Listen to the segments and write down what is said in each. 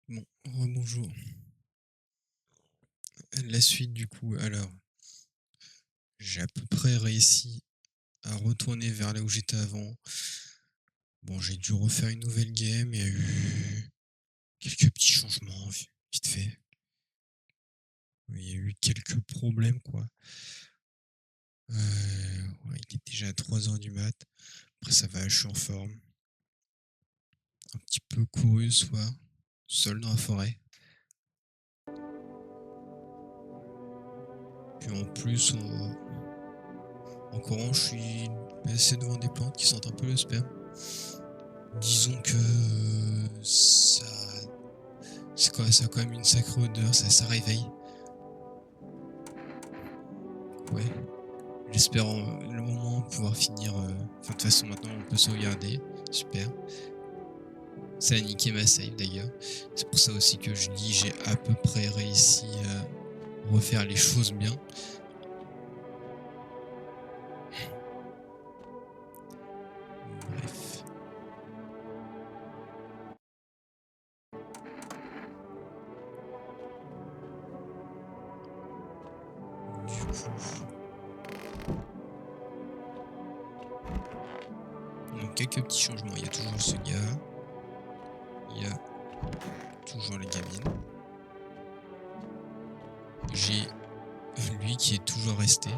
Bon, rebonjour. La suite du coup, alors, j'ai à peu près réussi à retourner vers là où j'étais avant. Bon, j'ai dû refaire une nouvelle game, il y a eu quelques petits changements, vite fait. Il y a eu quelques problèmes, quoi. Ouais, il est déjà à 3 heures du mat. Après, ça va, je suis en forme. Un petit peu couru ce soir, seul dans la forêt. Puis en plus, en courant, je suis passé devant des plantes qui sentent un peu le sperme. Disons que ça a quand même une sacrée odeur, ça réveille. Ouais. J'espère le moment pouvoir finir. Enfin, de toute façon, maintenant on peut sauvegarder. Super. Ça a niqué ma save d'ailleurs. C'est pour ça aussi que je dis j'ai à peu près réussi à refaire les choses bien. Bref. Du coup. Donc quelques petits changements. Il y a toujours ce gars. Il y a toujours la gamine. J'ai lui qui est toujours resté.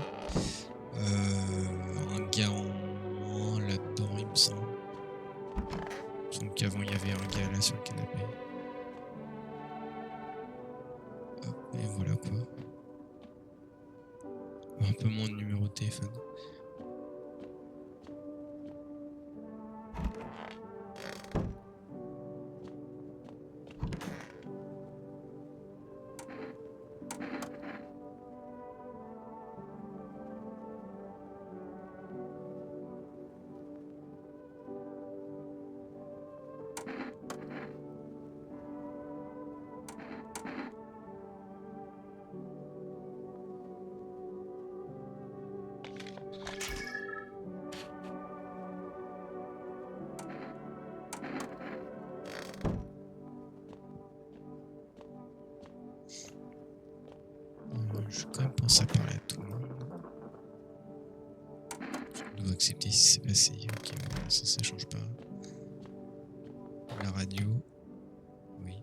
Un gars en moins là-dedans, il me semble. Il me semble qu'avant il y avait un gars là sur le canapé. Hop, et voilà quoi. Un peu moins de numéro de téléphone. Je vais quand même penser à parler à tout le monde. Je dois accepter si c'est passé. Ok, bon, ça change pas. La radio, oui.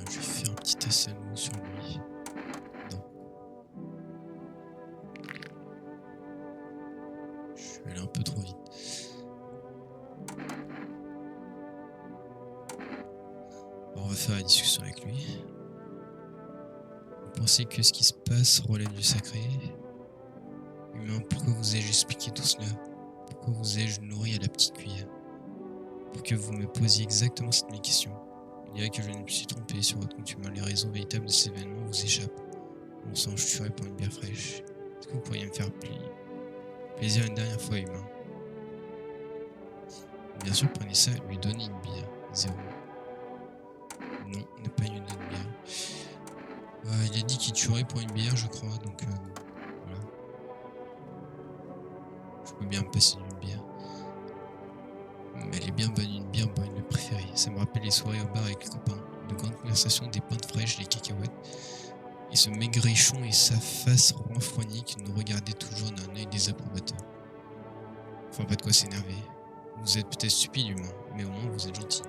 Je vais faire un petit SNO sur lui. Non. Je suis allé un peu trop vite. On va faire la discussion avec lui. Vous pensez que ce qui se passe relève du sacré? Humain, pourquoi vous ai-je expliqué tout cela? Pourquoi vous ai-je nourri à la petite cuillère? Pour que vous me posiez exactement cette même question. On dirait que je me suis trompé sur votre compte humain. Les raisons véritables de ces événements vous échappent. Bon sang, je tuerais pour une bière fraîche. Est-ce que vous pourriez me faire plaisir une dernière fois, humain? Bien sûr, prenez ça, lui donnez une bière. 0. Non, ne pas lui donner une bière. Il a dit qu'il tuerait pour une bière, je crois, donc voilà. Je peux bien me passer d'une bière. Mais elle est bien bonne, une bière bonne, le préféré. Ça me rappelle les soirées au bar avec les copains. De grandes conversations, des pintes fraîches, des cacahuètes. Et ce maigrichon et sa face renfrognée qui nous regardait toujours d'un œil désapprobateur. Enfin, pas de quoi s'énerver. Vous êtes peut-être stupide, humain, mais au moins vous êtes gentil.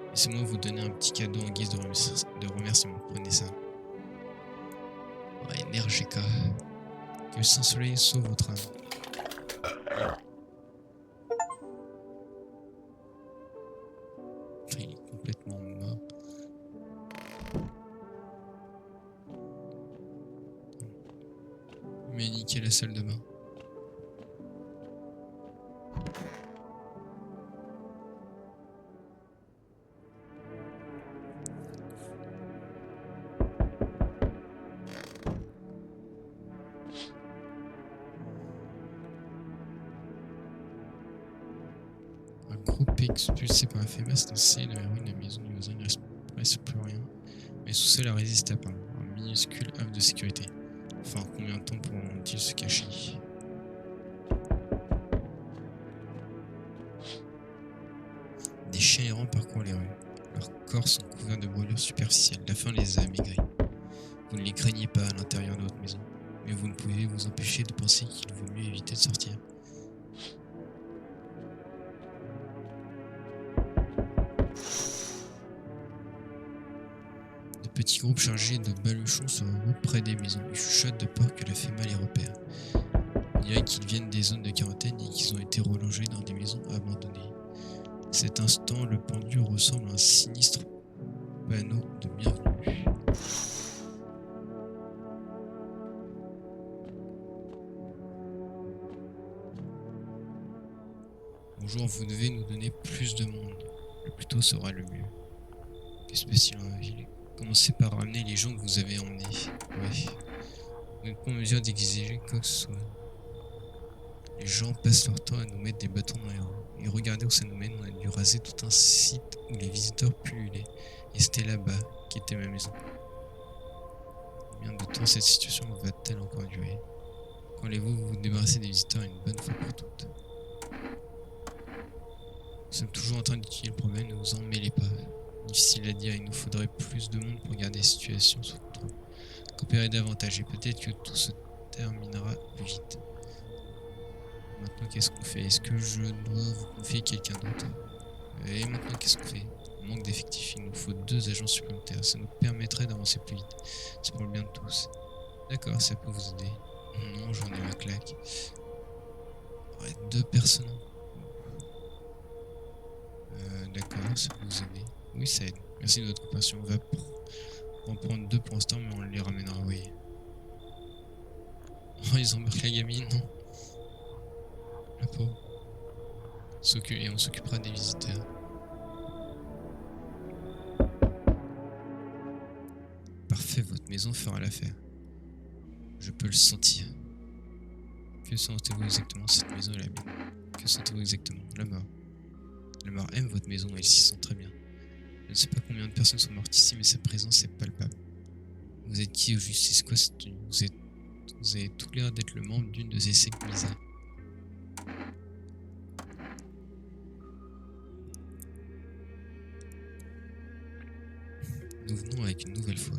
Laissez-moi vous donner un petit cadeau en guise de remerciement. Prenez ça. Ouais, Nergeka. Que le Saint-Soleil sauve votre âme. Enfin, il est complètement mort. Mais niquer la salle de bain. Un groupe expulsé par un FEMAS dans le de la ruine de la maison du voisin, il ne reste plus rien. Mais sous cela résiste apparemment. Un minuscule havre de sécurité. Enfin, combien de temps pourront-ils se cacher? Des chiens errants parcourent les rues. Leurs corps sont couverts de brûlures superficielles. La faim les a amaigris. Vous ne les craignez pas à l'intérieur de votre maison. Mais vous ne pouvez vous empêcher de penser qu'il vaut mieux éviter de sortir. De petits groupes chargés de baluchons se regroupent près des maisons. Ils chuchotent de peur que la FEMA les repère. On dirait qu'ils viennent des zones de quarantaine et qu'ils ont été relogés dans des maisons abandonnées. À cet instant, le pendu ressemble à un sinistre panneau de bienvenue. Bonjour, vous devez nous donner plus de monde. Le plus tôt sera le mieux. Que se passe-t-il dans la ville? Commencez par ramener les gens que vous avez emmenés. Ouais. Vous n'êtes pas en mesure d'exiger quoi que ce soit. Les gens passent leur temps à nous mettre des bâtons dans les roues. Et regardez où ça nous mène, on a dû raser tout un site où les visiteurs pullulaient. Et c'était là-bas qu'était ma maison. Combien de temps cette situation va-t-elle encore durer? Quand allez-vous vous débarrasser des visiteurs une bonne fois pour toutes? Nous sommes toujours en train d'étudier le problème, ne vous en mêlez pas. Difficile à dire, il nous faudrait plus de monde pour garder la situation sous contrôle. Coopérer davantage et peut-être que tout se terminera plus vite. Maintenant, qu'est-ce qu'on fait? Est-ce que je dois vous confier quelqu'un d'autre? Et maintenant, qu'est-ce qu'on fait? On manque d'effectifs, il nous faut 2 agents supplémentaires. Ça nous permettrait d'avancer plus vite. C'est pour le bien de tous. D'accord, ça peut vous aider. Non, j'en ai ma claque. Ouais, 2 personnes. D'accord, ça peut vous aider. Oui, ça aide. Merci de votre compassion. On va en prendre 2 pour l'instant, mais on les ramènera, oui. Oh, ils embarquent la gamine, non? La pauvre. Et on s'occupera des visiteurs. Parfait, votre maison fera l'affaire. Je peux le sentir. Que sentez-vous exactement? Cette maison est la mienne. Que sentez-vous exactement? La mort. La mort aime votre maison et elle s'y sent très bien. Je ne sais pas combien de personnes sont mortes ici, mais sa présence est palpable. Vous êtes qui au juste? C'est quoi cette tenue? Vous avez tout l'air d'être le membre d'une de ces sectes bizarres. Nous venons avec une nouvelle foi.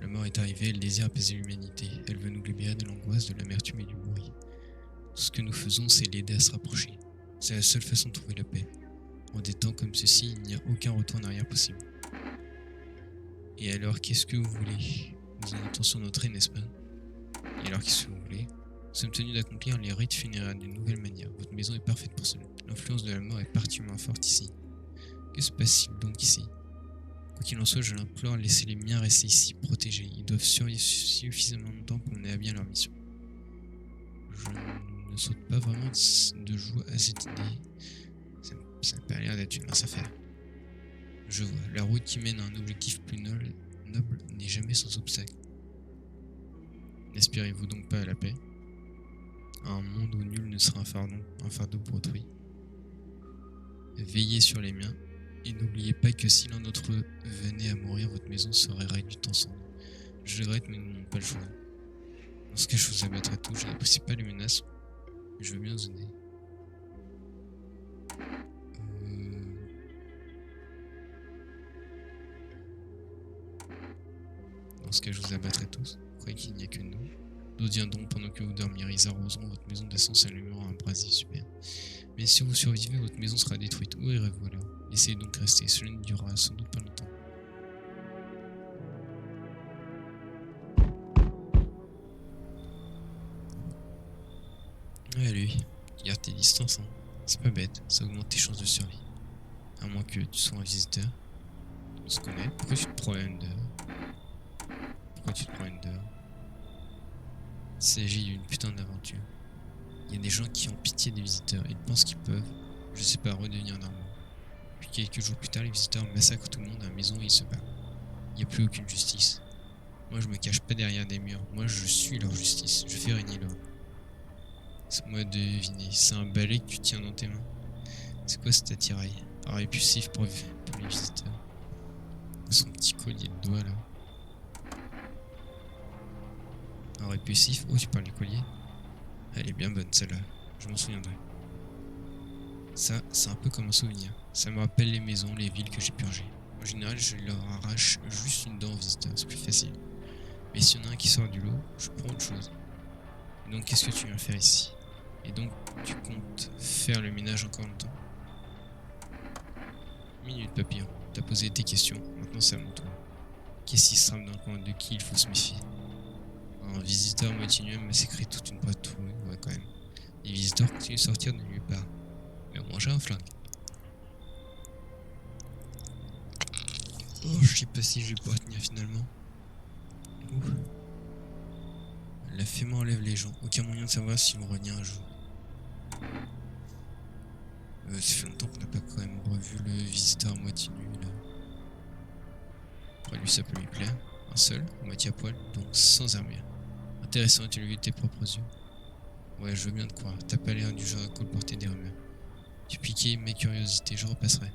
La mort est arrivée, elle désire apaiser l'humanité. Elle veut nous libérer de l'angoisse, de l'amertume et du bruit. Tout ce que nous faisons, c'est l'aider à se rapprocher. C'est la seule façon de trouver la paix. En des temps comme ceci, il n'y a aucun retour en arrière possible. Et alors, qu'est-ce que vous voulez? Vous avez l'intention d'entrer, n'est-ce pas? Et alors, qu'est-ce que vous voulez? Nous sommes tenus d'accomplir les rites funéraires d'une nouvelle manière. Votre maison est parfaite pour cela. L'influence de la mort est particulièrement forte ici. Que se passe-t-il donc ici? Quoi qu'il en soit, je l'implore, laissez les miens rester ici, protégés. Ils doivent survivre suffisamment de temps pour mener à bien leur mission. Je ne saute pas vraiment de joie à cette idée. Ça n'a pas l'air d'être une mince affaire. Je vois, la route qui mène à un objectif plus noble n'est jamais sans obstacle. N'aspirez-vous donc pas à la paix? À un monde où nul ne sera un fardeau pour autrui? Veillez sur les miens, et n'oubliez pas que si l'un d'entre eux venait à mourir, votre maison serait réduite en cendres. Je regrette, mais nous n'avons pas le choix. Dans ce cas, je vous abattrai tout, je n'apprécie pas les menaces, mais je veux bien vous aider. Dans ce cas, je vous abattrai tous. Vous croyez qu'il n'y a que nous? D'autres viendront pendant que vous dormirez. Ils arroseront votre maison d'essence et allumeront un brasier super. Mais si vous survivez, votre maison sera détruite. Où irez-vous alors? Laissez donc rester. Cela ne durera sans doute pas longtemps. Ouais, lui. Garde tes distances, hein. C'est pas bête. Ça augmente tes chances de survie. À moins que tu sois un visiteur. On se connaît. Pourquoi tu te promènes dehors? Pourquoi tu te promènes dehors? Il s'agit d'une putain d'aventure. Il y a des gens qui ont pitié des visiteurs et pensent qu'ils peuvent, je sais pas, redevenir normaux. Puis quelques jours plus tard, les visiteurs massacrent tout le monde à la maison et ils se battent. Il n'y a plus aucune justice. Moi, je me cache pas derrière des murs. Moi, je suis leur justice. Je fais régner l'ordre. C'est moi de deviner. C'est un balai que tu tiens dans tes mains. C'est quoi cet attirail? Répulsif pour les visiteurs. Son petit collier de doigts là. Répulsif? Oh, tu parles du collier? Elle est bien bonne celle-là. Je m'en souviendrai. Ça, c'est un peu comme un souvenir. Ça me rappelle les maisons, les villes que j'ai purgées. En général, je leur arrache juste une dent aux visiteurs. C'est plus facile. Mais s'il y en a un qui sort du lot, je prends autre chose. Et donc, qu'est-ce que tu viens faire ici? Et donc, tu comptes faire le ménage encore longtemps? Minute, papillon. T'as posé tes questions. Maintenant, c'est à mon tour. Qu'est-ce qui se trame dans le coin? De qui il faut se méfier? Un visiteur moitié nu m'a sécré toute une boîte. Ouais, quand même. Les visiteurs continuent de sortir de nulle part. Mais au moins, j'ai un flingue. Oh, je sais pas si je vais pouvoir tenir finalement. Ouh. La FEMA enlève les gens. Aucun moyen de savoir s'ils vont revenir un jour. Ça fait longtemps qu'on n'a pas quand même revu le visiteur à moitié nu là. Après lui ça peut lui plaire. Un seul, à moitié à poil, donc sans armure. Intéressant, tu l'as vu de tes propres yeux. Ouais, je veux bien te croire. T'as pas l'air du genre à colporter des rumeurs. Tu piquais mes curiosités, je repasserai.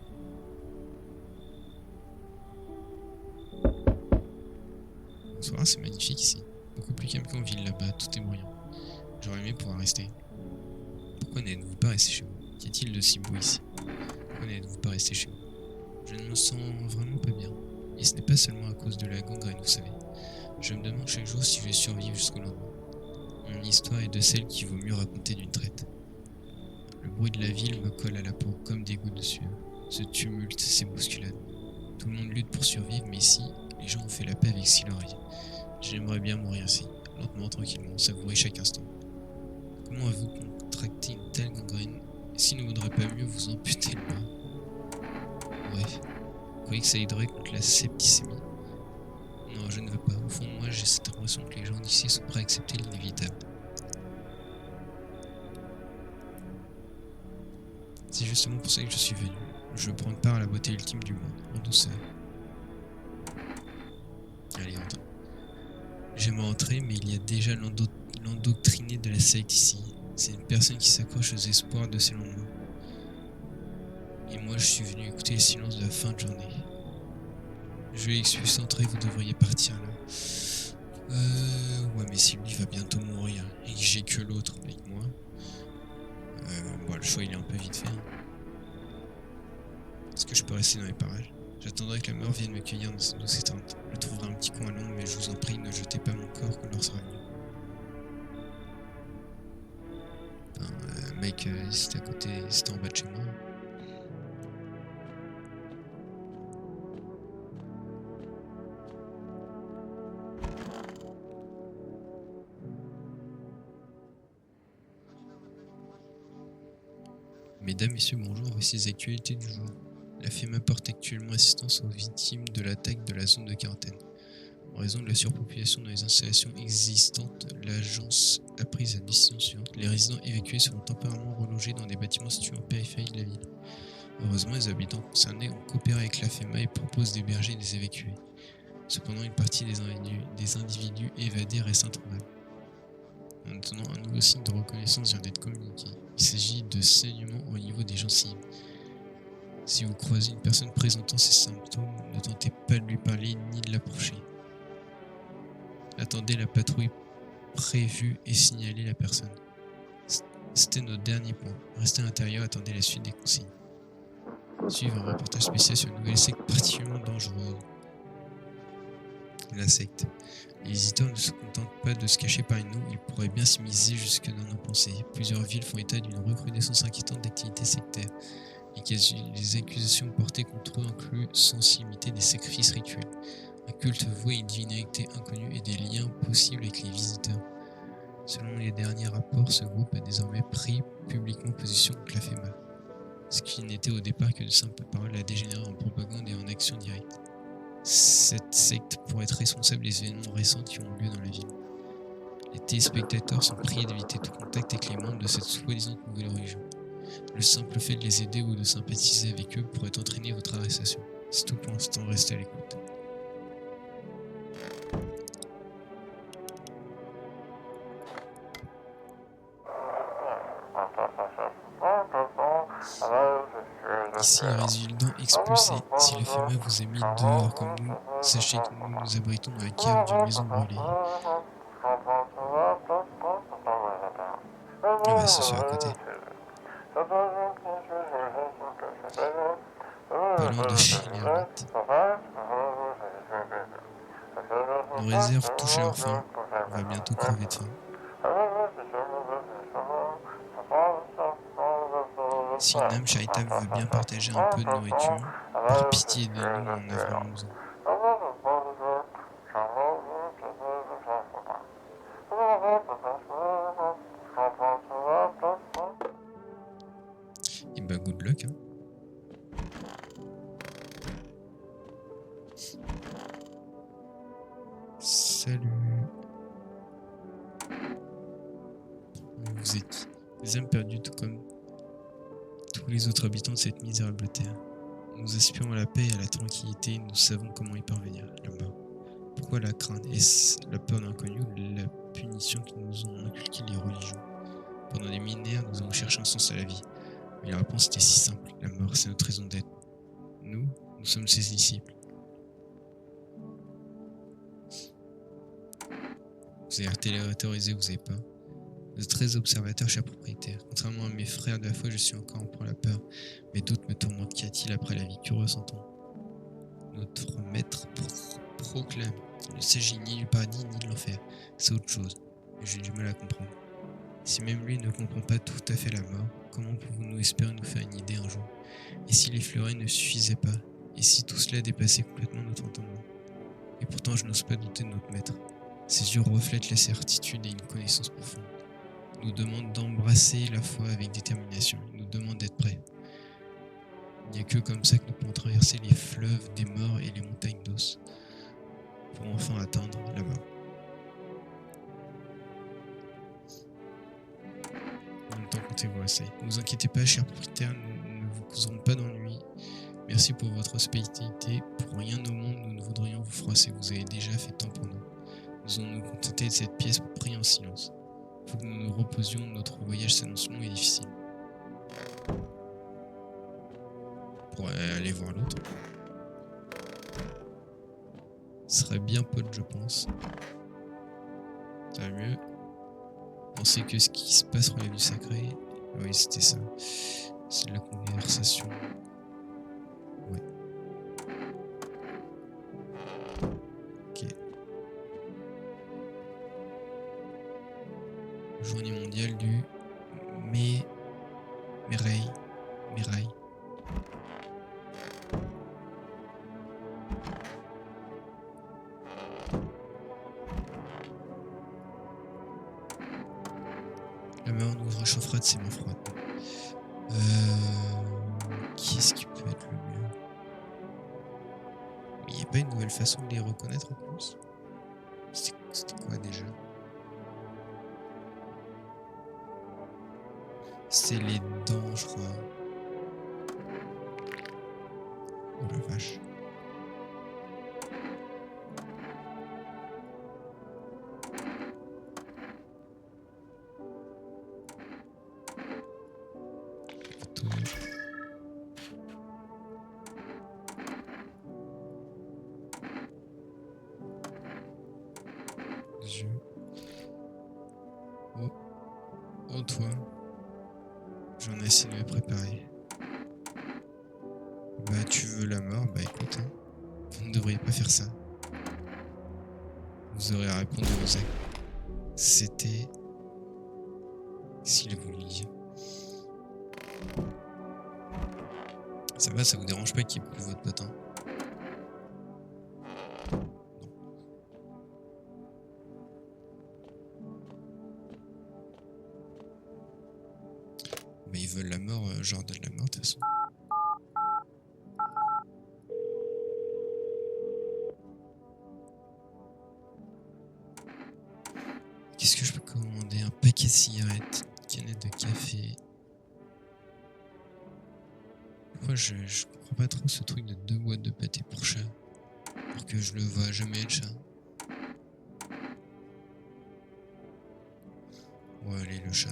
Bonsoir, c'est magnifique ici. Beaucoup plus calme qu'en ville là-bas, tout est bruyant. J'aurais aimé pouvoir rester. Pourquoi n'êtes-vous pas resté chez vous? Qu'y a-t-il de si beau ici? Pourquoi n'êtes-vous pas resté chez vous? Je ne me sens vraiment pas bien. Et ce n'est pas seulement à cause de la gangrène, vous savez. Je me demande chaque jour si je vais survivre jusqu'au lendemain. Mon histoire est de celle qu'il vaut mieux raconter d'une traite. Le bruit de la ville me colle à la peau comme des gouttes de sueur. Ce tumulte, ces bousculades. Tout le monde lutte pour survivre, mais ici, les gens ont fait la paix avec ce qui leur arrive. J'aimerais bien mourir ainsi, lentement, tranquillement, savourer chaque instant. Comment avez-vous contracté une telle gangrène? S'il ne vaudrait pas mieux vous amputer le bras? Bref, vous croyez que ça aiderait contre la septicémie? Non, je ne veux pas. Au fond de moi, j'ai cette impression que les gens d'ici sont prêts à accepter l'inévitable. C'est justement pour ça que je suis venu. Je veux prendre part à la beauté ultime du monde, en douceur. Allez, entends. J'aimerais entrer, mais il y a déjà l'endoctriné de la secte ici. C'est une personne qui s'accroche aux espoirs de ses lendemains. Et moi, je suis venu écouter le silence de la fin de journée. Je vais expulser entrer, vous devriez partir là. Ouais, mais si lui va bientôt mourir et que j'ai que l'autre avec moi, bon, le choix il est un peu vite fait. Est-ce que je peux rester dans les parages? J'attendrai que la mort vienne me cueillir dans cette douce étreinte. Je trouverai un petit coin à l'ombre, mais je vous en prie, ne jetez pas mon corps quand l'heure sera venue. Mec, c'était à côté, c'était en bas de chez moi. Mesdames, messieurs, bonjour, voici les actualités du jour. La FEMA porte actuellement assistance aux victimes de l'attaque de la zone de quarantaine. En raison de la surpopulation dans les installations existantes, l'agence a pris la décision suivante. Les résidents évacués seront temporairement relogés dans des bâtiments situés en périphérie de la ville. Heureusement, les habitants concernés ont coopéré avec la FEMA et proposent d'héberger des évacués. Cependant, une partie des individus évadés reste introuvable. En attendant, un nouveau signe de reconnaissance vient d'être communiqué. Il s'agit de saignements au niveau des gencives. Si vous croisez une personne présentant ces symptômes, ne tentez pas de lui parler ni de l'approcher. Attendez la patrouille prévue et signalez la personne. C'était notre dernier point. Restez à l'intérieur, attendez la suite des consignes. Suivre un reportage spécial sur une nouvelle secte particulièrement dangereuse. La secte. Les visiteurs ne se contentent pas de se cacher parmi nous, ils pourraient bien s'immiscer jusque dans nos pensées. Plusieurs villes font état d'une recrudescence inquiétante d'activités sectaires. Les accusations portées contre eux incluent sans limiter des sacrifices rituels, un culte voué à une divinité inconnue et des liens possibles avec les visiteurs. Selon les derniers rapports, ce groupe a désormais pris publiquement position contre la FEMA. Ce qui n'était au départ que de simples paroles a dégénéré en propagande et en action directe. Cette secte pourrait être responsable des événements récents qui ont lieu dans la ville. Les téléspectateurs sont priés d'éviter tout contact avec les membres de cette soi-disant nouvelle religion. Le simple fait de les aider ou de sympathiser avec eux pourrait entraîner votre arrestation. C'est tout pour l'instant, restez à l'écoute. Ici, un résident expulsé. Si la FEMA vous a mis dehors comme nous, sachez que nous nous abritons dans la cave d'une maison brûlée. Ah bah c'est sur à côté. Pas loin de chez l'ermite. Nos réserves touchent à leur fin. On va bientôt crever de faim. Si une âme charitable veut bien partager un peu de nourriture, par pitié de nous, on en a vraiment besoin. Et bah good luck, hein. Salut. Vous êtes qui? Des âmes perdues tout comme tous les autres habitants de cette misérable terre. Nous aspirons à la paix et à la tranquillité, nous savons comment y parvenir, la mort. Pourquoi la crainte? Est-ce la peur de l'inconnu ou la punition que nous ont inculqué les religions? Pendant des millénaires, nous avons cherché un sens à la vie. Mais la réponse était si simple, la mort c'est notre raison d'être. Nous sommes ses disciples. Vous avez théorisé, vous avez pas. Vous êtes très observateur, cher propriétaire. Contrairement à mes frères de la foi, je suis encore en proie à la peur. Mes doutes me tourmentent. Qu'y a-t-il après la vie? Que ressent-on? Notre maître proclame qu'il ne s'agit ni du paradis ni de l'enfer. C'est autre chose. Mais j'ai du mal à comprendre. Si même lui ne comprend pas tout à fait la mort, comment pouvons-nous espérer nous faire une idée un jour? Et si les fleurets ne suffisaient pas? Et si tout cela dépassait complètement notre entendement? Et pourtant, je n'ose pas douter de notre maître. Ses yeux reflètent la certitude et une connaissance profonde. Il nous demande d'embrasser la foi avec détermination. Il nous demande d'être prêts. Il n'y a que comme ça que nous pouvons traverser les fleuves des morts et les montagnes d'os pour enfin atteindre la mort. En même temps, comptez-vous assez. Ne vous inquiétez pas, cher propriétaire, nous ne vous causerons pas d'ennui. Merci pour votre hospitalité. Pour rien au monde, nous ne voudrions vous froisser. Vous avez déjà fait tant pour nous. Nous allons nous contenter de cette pièce pour prier en silence. Il faut que nous nous reposions. Notre voyage s'annonce long et difficile. Pour aller voir l'autre. Ce serait bien pote, je pense. Ça va mieux. Penser que ce qui se passe relève du sacré. Oui, c'était ça. C'est de la conversation. Ouais. Ok. Journée mondiale du Mérail. La mort nous réchauffera de ses mains froides. Qu'est-ce qui peut être le mieux? Il n'y a pas une nouvelle façon de les reconnaître en plus? C'était quoi déjà? C'est les dents, je crois. Oh la vache. Tout. Les yeux. Oh toi. J'en ai assez de me préparer. Bah tu veux la mort? Bah écoute, hein. Vous ne devriez pas faire ça. Vous aurez à répondre de vos actes. C'était... S'il vous le dit. Ça va, ça vous dérange pas qu'il éprouve votre potin? Bah ils veulent la mort, genre donne la mort de toute façon. Qu'est-ce que je peux commander? Un paquet de cigarettes, une canette de café. Pourquoi je comprends pas trop ce truc de 2 boîtes de pâté pour chat? Alors que je le vois jamais le chat. Ouais, allez, le chat.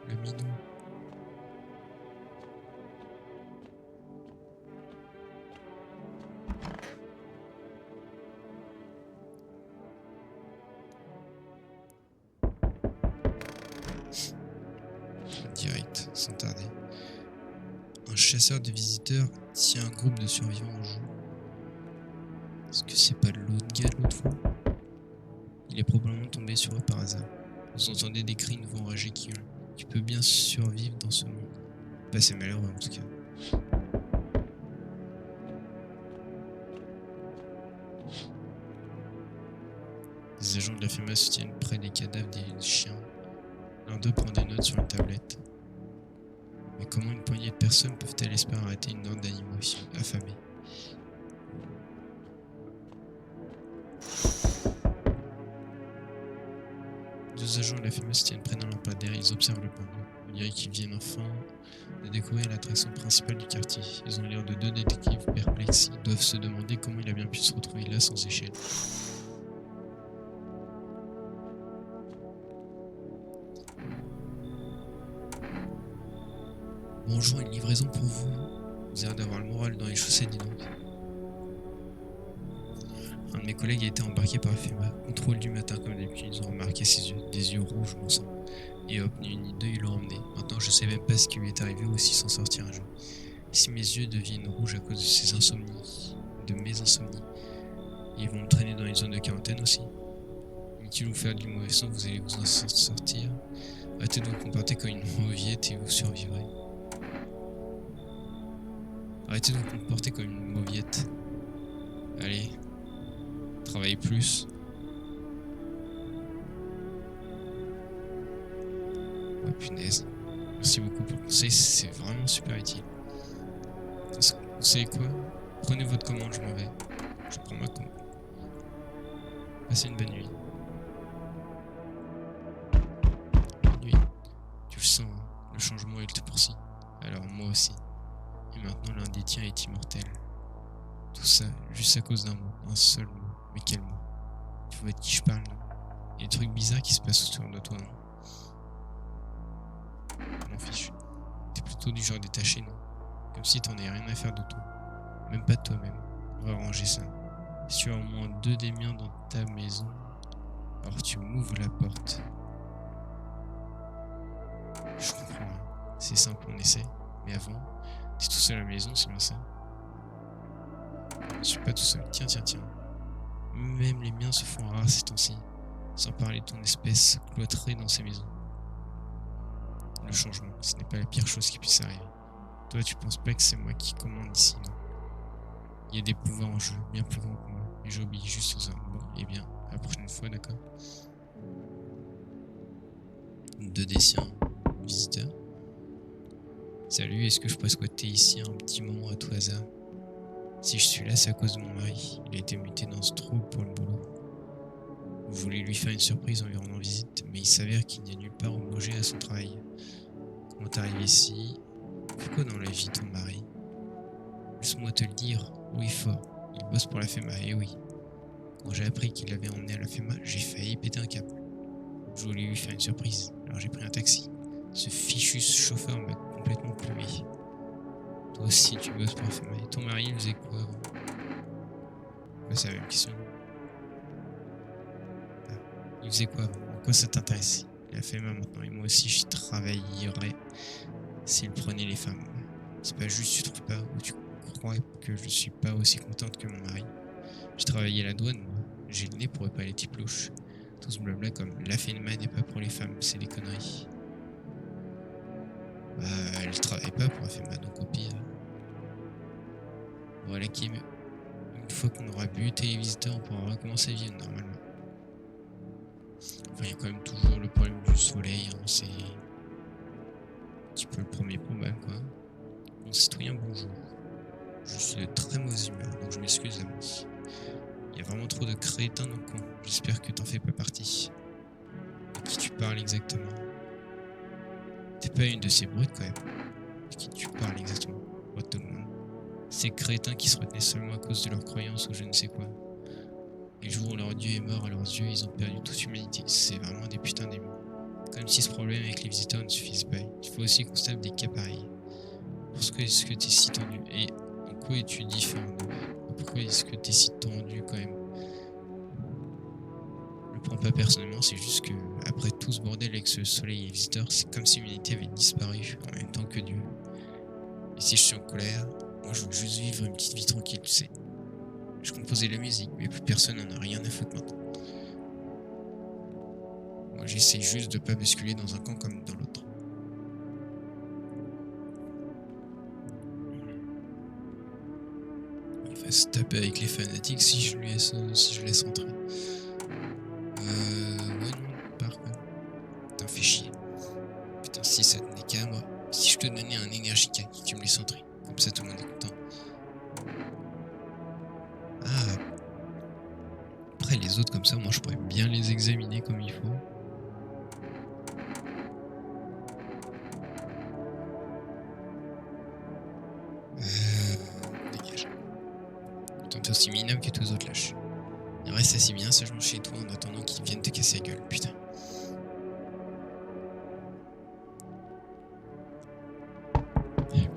Le minou. Direct, sans tarder. Un chasseur de visiteurs tient un groupe de survivants en joue. Est-ce que c'est pas l'autre gars de l'autre fois? Il est probablement tombé sur eux par hasard. Vous entendez des cris nouveaux enragés qui hurlent. Tu peux bien survivre dans ce monde. Bah, c'est malheureux en tout cas. Des agents de la FEMA se tiennent près des cadavres des chiens. L'un d'eux prend des notes sur une tablette. Mais comment une poignée de personnes peuvent-elles espérer arrêter une horde d'animaux affamés? Deux agents de la FEMA se tiennent près d'un lampadaire et ils observent le panneau. On dirait qu'ils viennent enfin de découvrir l'attraction principale du quartier. Ils ont l'air de 2 détectives perplexes. Ils doivent se demander comment il a bien pu se retrouver là sans échelle. Bonjour, une livraison pour vous. Vous avez l'air d'avoir le moral dans les chaussettes, dis donc. Un de mes collègues a été embarqué par la FEMA. Contrôle du matin, comme d'habitude, ils ont remarqué ses yeux, des yeux rouges, mon sang. Et hop, ni une ni deux, ils l'ont emmené. Maintenant, je sais même pas ce qui lui est arrivé ou s'il s'en sortir un jour. Si mes yeux deviennent rouges à cause de ces insomnies, de mes insomnies, ils vont me traîner dans une zone de quarantaine aussi. Inutile de vous faire du mauvais sang, vous allez vous en sortir. Arrêtez de vous comporter comme une mauviette et vous survivrez. Arrêtez de vous comporter comme une mauviette. Allez, travaillez plus. Oh punaise. Merci beaucoup pour le conseil, c'est vraiment super utile. Vous savez quoi? Prenez votre commande, je m'en vais. Je prends ma commande. Passez une bonne nuit. Bonne nuit. Tu le sens, hein, le changement il te poursuit. Alors moi aussi. Et maintenant l'un des tiens est immortel. Tout ça juste à cause d'un mot, un seul mot. Mais quel mot? Tu vois de qui je parle, non? Il y a des trucs bizarres qui se passent autour de toi, non? Je m'en fiche. T'es plutôt du genre détaché, non? Comme si t'en avais rien à faire de toi. Même pas de toi-même. On va ranger ça. Si tu as au moins 2 des miens dans ta maison, alors tu m'ouvres la porte. Je comprends, hein. C'est simple, on essaie. Mais avant, t'es tout seul à la maison, c'est bien ça? Je suis pas tout seul. Tiens. Même les miens se font rares ces temps-ci. Sans parler de ton espèce cloîtrée dans ces maisons. Le changement, ce n'est pas la pire chose qui puisse arriver. Toi, tu penses pas que c'est moi qui commande ici, non? Il y a des pouvoirs en jeu, bien plus grands que moi, et j'obéis juste aux hommes. Bon, eh bien, à la prochaine fois, d'accord? 2 des siens, visiteur. Salut, est-ce que je peux squatter ici un petit moment à tout hasard? Si je suis là, c'est à cause de mon mari. Il a été muté dans ce trou pour le boulot. Vous voulez lui faire une surprise en lui rendant visite, mais il s'avère qu'il n'y a nulle part où loger à son travail. Comment t'es arrivé ici? Fais quoi dans la vie ton mari? Laisse-moi te le dire, oui fort, il bosse pour la FEMA, et oui. Quand j'ai appris qu'il l'avait emmené à la FEMA, j'ai failli péter un câble. Je voulais lui faire une surprise, alors j'ai pris un taxi. Ce fichu chauffeur m'a complètement plumé. Toi aussi tu bosses pour la FEMA, et ton mari il faisait quoi avant? Ouais, c'est la même question. Ah, il faisait quoi avant? En quoi ça t'intéresse? La FEMA maintenant, et moi aussi j'y travaillerais s'il prenait les femmes. C'est pas juste, tu trouves pas, ou tu crois que je suis pas aussi contente que mon mari? J'ai travaillé à la douane, moi. J'ai le nez pour réparer les types louches. Tout ce blabla comme la FEMA n'est pas pour les femmes, c'est des conneries. Bah, elle travaille pas pour la FEMA, donc au pire. Voilà Kim. Une fois qu'on aura buté les visiteurs, on pourra recommencer à vivre normalement. Enfin, il y a quand même toujours le problème du soleil, hein, c'est un petit peu le premier problème, quoi. Mon citoyen, bonjour. Je suis de très mauvaise humeur, donc je m'excuse d'avance. Il y a vraiment trop de crétins dans le coin. J'espère que t'en fais pas partie. De qui tu parles exactement? T'es pas une de ces brutes quand même. De qui tu parles exactement? Pas tout le monde. Ces crétins qui se retenaient seulement à cause de leurs croyances ou je ne sais quoi. Et le jour où leur dieu est mort à leurs yeux, ils ont perdu toute humanité. C'est vraiment des putains démons. Comme si ce problème avec les visiteurs ne suffise pas. Il faut aussi qu'on se tape des cas pareils. Pourquoi est-ce que t'es si tendu? Et en quoi es-tu différent d'eux? Pourquoi est-ce que t'es si tendu quand même? Je le prends pas personnellement, c'est juste que après tout ce bordel avec ce soleil et les visiteurs, c'est comme si l'humanité avait disparu en même temps que Dieu. Et si je suis en colère, moi je veux juste vivre une petite vie tranquille, tu sais. Je composais la musique, mais plus personne n'en a rien à foutre maintenant. Moi j'essaye juste de pas basculer dans un camp comme dans l'autre. Il va se taper avec les fanatiques si je laisse entrer. Ouais non, par contre. Putain, fais chier. Putain, si ça tenait qu'à moi. Si je te donnais un énergique et que tu me laisses entrer. Comme ça tout le monde est content. Ah. Après les autres comme ça, moi je pourrais bien les examiner comme il faut. Dégage. T'es aussi minable que tous les autres lâches. Il reste assez bien sagement chez toi en attendant qu'ils viennent te casser la gueule, putain.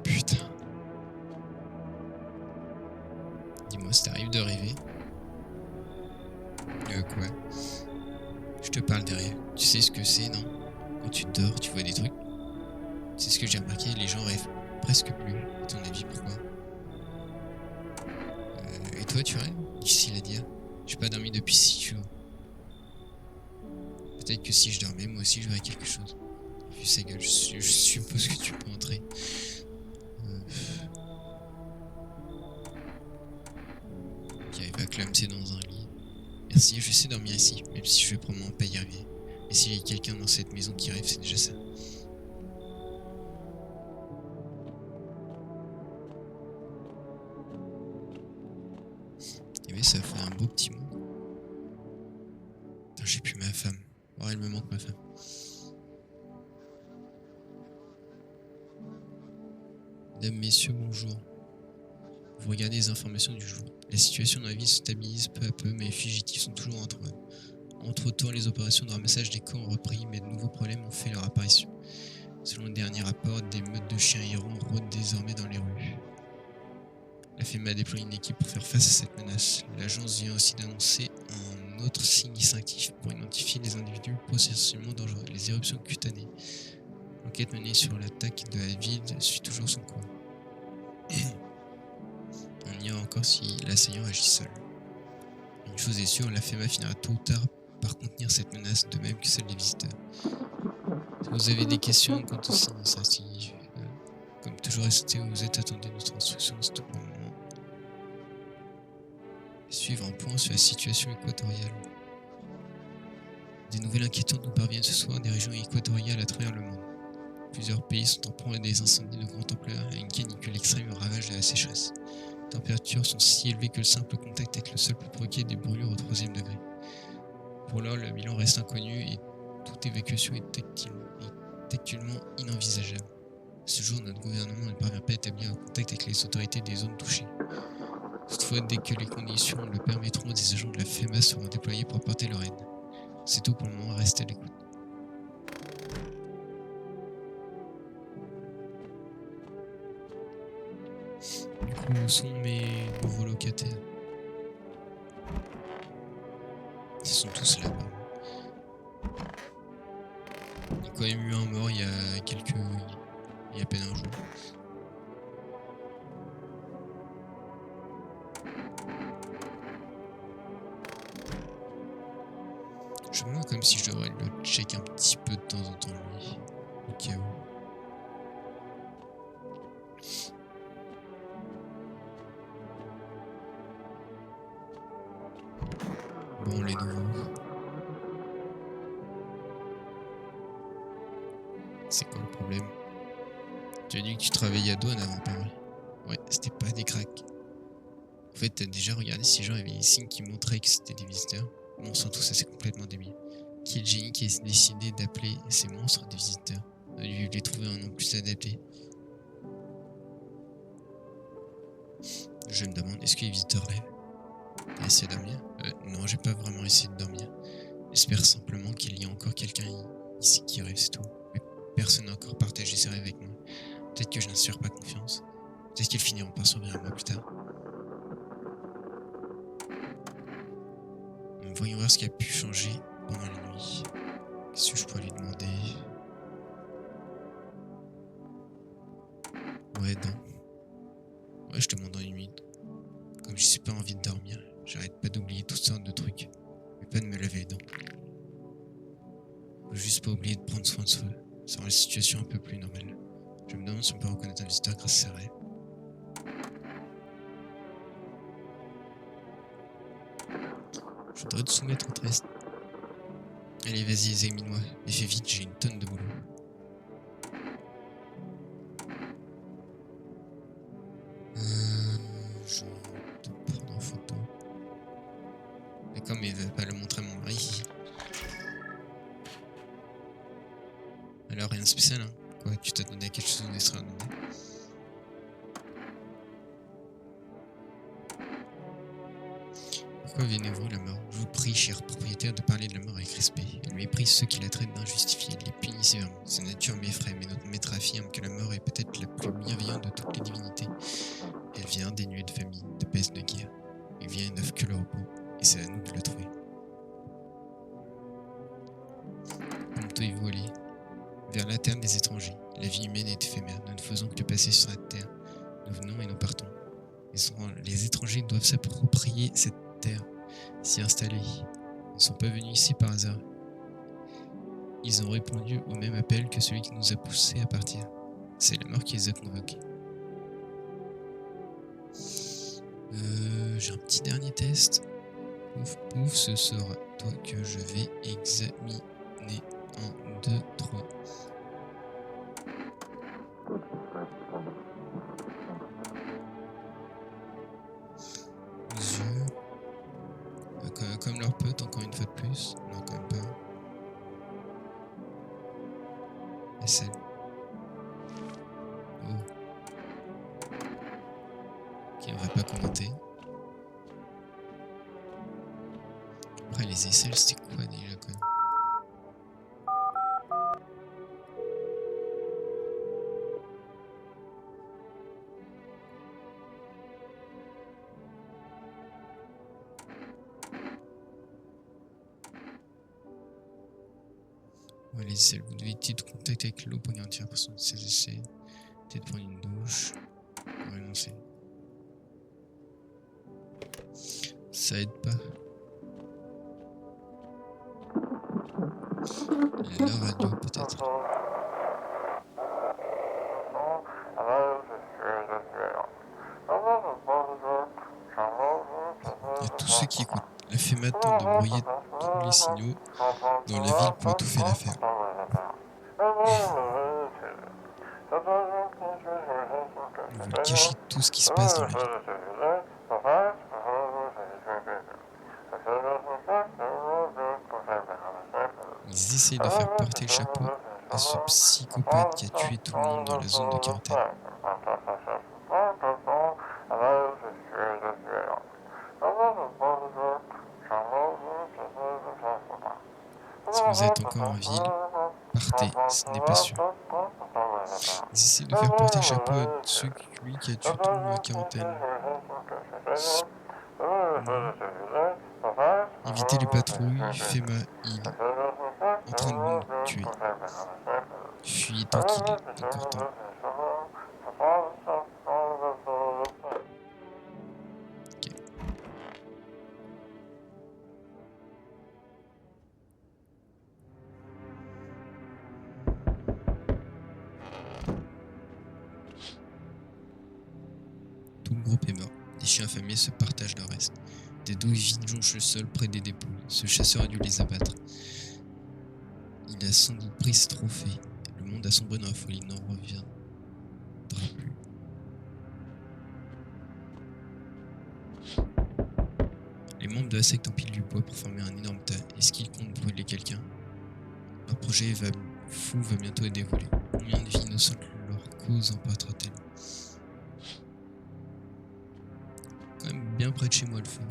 Putain. Dis-moi, ça t'arrive de rêver? Quoi? Je te parle des rêves. Tu sais ce que c'est, non? Quand tu dors, tu vois des trucs. C'est ce que j'ai remarqué, les gens rêvent presque plus. À ton avis, pourquoi? Et toi, tu rêves? Difficile à dire. J'ai pas dormi depuis 6 jours. Peut-être que si je dormais, moi aussi, je verrais quelque chose. Vu sa gueule, je suppose que tu peux entrer. Il va clamser dans un lit. Merci, je sais dormir ici, même si je vais probablement pas y arriver. Et s'il y a quelqu'un dans cette maison qui rêve, c'est déjà ça. Et oui, ça fait un beau petit mot. Putain, j'ai plus ma femme. Oh, elle me manque ma femme. Mesdames, messieurs, bonjour. Vous regardez les informations du jour. La situation dans la ville se stabilise peu à peu, mais les fugitifs sont toujours entre eux. Entre-temps, les opérations de ramassage des corps ont repris, mais de nouveaux problèmes ont fait leur apparition. Selon le dernier rapport, des meutes de chiens errants rôdent désormais dans les rues. La FEMA a déployé une équipe pour faire face à cette menace. L'agence vient aussi d'annoncer un autre signe distinctif pour identifier les individus potentiellement dangereux, les éruptions cutanées. L'enquête menée sur l'attaque de la ville suit toujours son cours. On ignore encore si l'assaillant agit seul. Une chose est sûre, la FEMA finira tôt ou tard par contenir cette menace, de même que celle des visiteurs. Si vous avez des questions quant au signe distinctif, comme toujours restez où vous êtes, attendez notre instruction, c'est pour le moment. Suivre un point sur la situation équatoriale. Des nouvelles inquiétantes nous parviennent ce soir des régions équatoriales à travers le monde. Plusieurs pays sont en proie à des incendies de grande ampleur et une canicule extrême ravage de la sécheresse. Les températures sont si élevées que le simple contact avec le sol peut provoquer des brûlures au 3e degré. Pour l'heure, le bilan reste inconnu et toute évacuation est actuellement inenvisageable. Ce jour, notre gouvernement ne parvient pas à établir un contact avec les autorités des zones touchées. Toutefois, dès que les conditions le permettront, des agents de la FEMA seront déployés pour apporter leur aide. C'est tout pour le moment, restez à l'écoute. Du coup, où sont mes nouveaux locataires? Ils sont tous là-bas. Il y a quand même eu un mort il y a à peine un jour. Je me demande comme si je devrais le check un petit peu de temps en temps lui, au cas où. Bon, les nouveaux. C'est quoi le problème? Tu as dit que tu travaillais à douane avant, pas vrai? Ouais, c'était pas des cracks. En fait, t'as déjà regardé si les gens avaient des signes qui montraient que c'était des visiteurs? Bon, sans tout ça, c'est complètement débile. Qui est le génie qui a décidé d'appeler ces monstres des visiteurs? On a dû les trouver un nom plus adapté. Je me demande, est-ce que les visiteurs rêvent? T'as essayé de dormir? Non, j'ai pas vraiment essayé de dormir. J'espère simplement qu'il y a encore quelqu'un ici qui rêve, c'est tout. Mais personne n'a encore partagé ses rêves avec moi. Peut-être que je n'inspire pas confiance. Peut-être qu'ils finiront par survenir à moi plus tard. Voyons voir ce qui a pu changer pendant la nuit. Qu'est-ce que je pourrais lui demander? Ouais, non. Ouais, je demande en une minute. Comme je n'ai pas envie de dormir, j'arrête pas d'oublier toutes sortes de trucs. Mais pas de me laver les dents. Faut juste pas oublier de prendre soin de soi. Ça rend la situation un peu plus normale. Je me demande si on peut reconnaître un visiteur grâce à ses rêves. Je voudrais te soumettre un test. Allez, vas-y, examine-moi. Mais fais vite, j'ai une tonne de boulot. Je vais te prendre en photo. D'accord, mais il va pas le montrer à mon mari. Alors, rien de spécial, hein? Quoi, tu t'attendais à quelque chose d'extraordinaire? Pourquoi venez-vous la mort? Je vous prie, cher propriétaire, de parler de la mort avec respect. Elle méprise ceux qui la traitent d'injustifiée, elle les punit sévèrement. Sa nature m'effraie, mais notre maître affirme que la mort est peut-être la plus bienveillante de toutes les divinités. Elle vient dénuée de famine, de peste, de guerre. Elle vient et n'offre que le repos, et c'est à nous de le trouver. Promptez-vous aller vers la terre des étrangers. La vie humaine est éphémère, nous ne faisons que passer sur cette terre. Nous venons et nous partons. Les étrangers doivent s'approprier cette terre, s'y installer. Ils ne sont pas venus ici par hasard. Ils ont répondu au même appel que celui qui nous a poussés à partir. C'est la mort qui les a convoqués. J'ai un petit dernier test. Pouf pouf, ce sera toi que je vais examiner. 1, 2, 3. Les yeux. Comme leur pote, encore une fois de plus. Non, quand même pas. La selle. Oh. Ok, on va pas commenter. Après, les aisselles, c'était quoi déjà, quoi? Ouais, les aisselles, vous devez éviter de contact avec l'eau pour garantir la personne de ses essais. Peut-être prendre une douche. Pour renoncer. Ça aide pas. La radio, peut-être. À tous ceux qui écoutent, la FEMA tente de brouiller tous les signaux dans la ville pour étouffer l'affaire. Vous veulent cacher tout ce qui se passe dans la ville. Ils essayent de faire porter le chapeau à ce psychopathe qui a tué tout le monde dans la zone de quarantaine. Si vous êtes encore en ville, partez, ce n'est pas sûr. Ils essaient de faire porter le chapeau à celui qui a tué tout le monde en quarantaine. Évitez les patrouilles, FEMA, il en train de nous tuer. Fuyez tant qu'il est encore temps. Ok. Tout le groupe est mort. Les chiens affamés se partagent le reste. Des douilles vides jonchent le sol près des dépôts. Ce chasseur a dû les abattre. Il a sans doute pris ses trophées. Le monde a sombré dans la folie, il n'en reviendra plus. Les membres de la secte empilent du bois pour former un énorme tas. Est-ce qu'ils comptent brûler quelqu'un? Leur projet fou va bientôt être dévoilé. Combien de vies innocentes leur cause emportera-t-elle? Quand même bien près de chez moi le feu.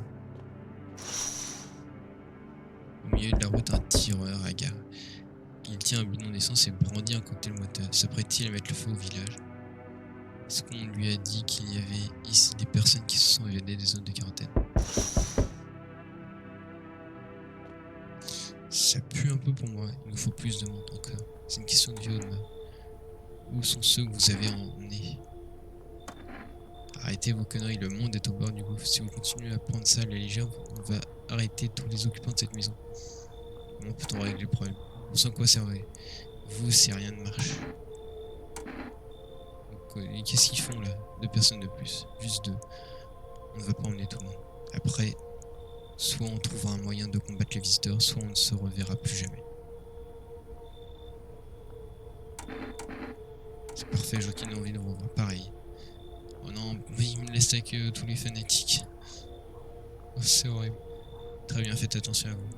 Au milieu de la route, un tireur hagard. Il tient un bidon d'essence et brandit un cocktail moteur. S'apprête-t-il à mettre le feu au village? Est-ce qu'on lui a dit qu'il y avait ici des personnes qui se sont évadées des zones de quarantaine? Ça pue un peu pour moi, il nous faut plus de monde encore. C'est une question de vie ou de mort. Où sont ceux que vous avez emmenés? Arrêtez vos conneries, le monde est au bord du gouffre. Si vous continuez à prendre ça à la légère, on va arrêter tous les occupants de cette maison. Comment peut-on régler le problème? On sent quoi servir. Vous, si rien ne marche. Et qu'est-ce qu'ils font là? 2 personnes de plus, juste 2. On ne va pas emmener tout le monde. Après, soit on trouvera un moyen de combattre les visiteurs, soit on ne se reverra plus jamais. C'est parfait, Joaquin a envie de revoir. Pareil. Oh non, mais il me laisse avec tous les fanatiques. Oh, c'est horrible. Très bien, faites attention à vous.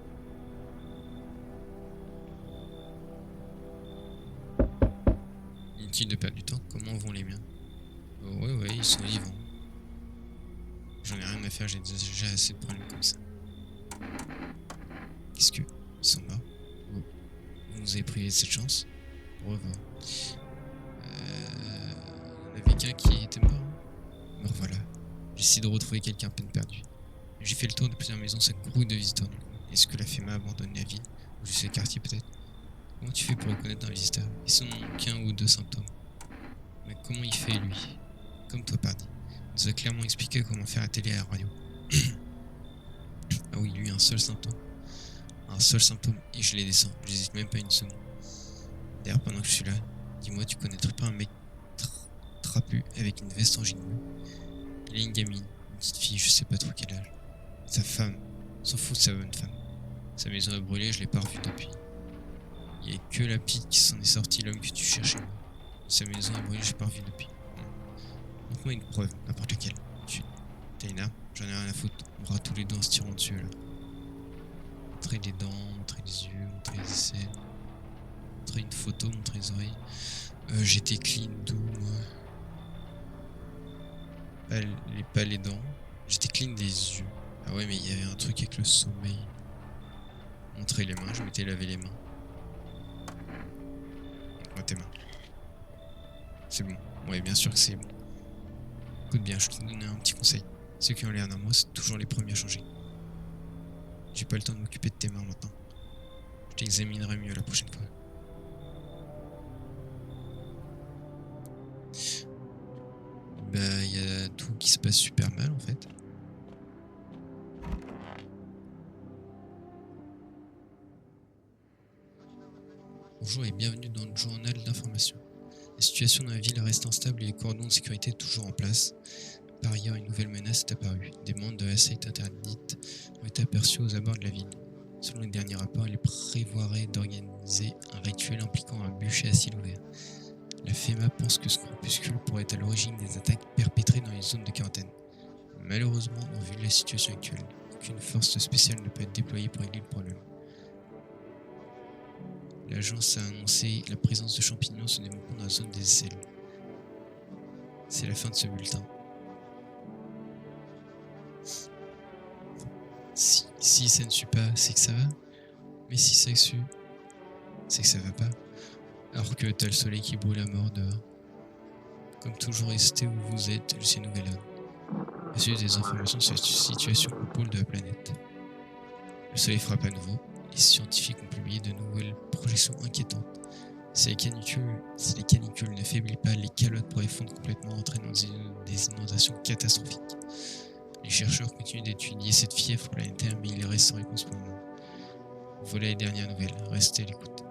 Inutile de perdre du temps, comment vont les miens? Oh, ouais, ils sont vivants. J'en ai rien à faire, j'ai déjà assez de problèmes comme ça. Qu'est-ce que... Ils sont morts. Vous nous avez privé de cette chance. Au revoir. Il y en avait qu'un qui était mort. Me revoilà. J'essaie de retrouver quelqu'un à peine perdu. J'ai fait le tour de plusieurs maisons, ça grouille de visiteurs du coup. Est-ce que la FEMA a abandonné la ville? Ou juste le quartier peut-être? Comment tu fais pour reconnaître un visiteur? Ils n'ont qu'un ou 2 symptômes. Mais comment il fait lui? Comme toi, pardi. Il nous a clairement expliqué comment faire la télé et la radio. Ah oui, lui, un seul symptôme. Un seul symptôme et je les descends. J'hésite même pas une seconde. D'ailleurs, pendant que je suis là, dis-moi, tu connaîtrais pas un mec trapu avec une veste en jean bleu? Il a une gamine, une petite fille, je sais pas trop quel âge. Sa femme, on s'en fout de sa bonne femme. Sa maison a brûlé, je l'ai pas revue depuis. Il y a que la pite qui s'en est sorti, l'homme que tu cherchais. Sa maison a brûlé, je l'ai pas revue depuis. Montre-moi une preuve, n'importe laquelle. T'as une arme? J'en ai rien à foutre. On bras tous les deux en se tirant dessus là. Montrer les dents, montrer les yeux, montrer les aisselles. Montrer une photo, montrer les oreilles. J'étais clean d'où moi? Pas les dents. J'étais clean des yeux. Ah ouais, mais il y avait un truc avec le sommeil. Montrer les mains, je m'étais lavé les mains. Montre-moi tes mains. C'est bon. Ouais, bien sûr que c'est bon. Écoute bien, je te donne un petit conseil. Ceux qui ont l'air normaux, c'est toujours les premiers à changer. J'ai pas le temps de m'occuper de tes mains maintenant. Je t'examinerai mieux la prochaine fois. Bah, il y a tout qui se passe super mal en fait. Bonjour et bienvenue dans le journal d'information. La situation dans la ville reste instable et les cordons de sécurité toujours en place. Par ailleurs, une nouvelle menace est apparue. Des membres de la secte interdite ont été aperçus aux abords de la ville. Selon les derniers rapports, ils prévoiraient d'organiser un rituel impliquant un bûcher à ciel ouvert. La FEMA pense que ce groupuscule pourrait être à l'origine des attaques perpétrées dans les zones de quarantaine. Malheureusement, en vue de la situation actuelle, aucune force spéciale ne peut être déployée pour régler le problème. L'agence a annoncé la présence de champignons se développant dans la zone des aisselles. C'est la fin de ce bulletin. Si ça ne suit pas, c'est que ça va. Mais si ça suit, c'est que ça va pas. Alors que t'as le soleil qui brûle à mort dehors. Comme toujours, restez où vous êtes, Lucien Nouvellone. Recevez des informations sur la situation au pôle de la planète. Le soleil frappe à nouveau. Les scientifiques ont publié de nouvelles projections inquiétantes. Si les canicules ne faiblissent pas, les calottes pourraient fondre complètement, entraînant des inondations catastrophiques. Les chercheurs continuent d'étudier cette fièvre planétaire, mais il reste sans réponse pour le moment. Voilà les dernières nouvelles. Restez à l'écoute.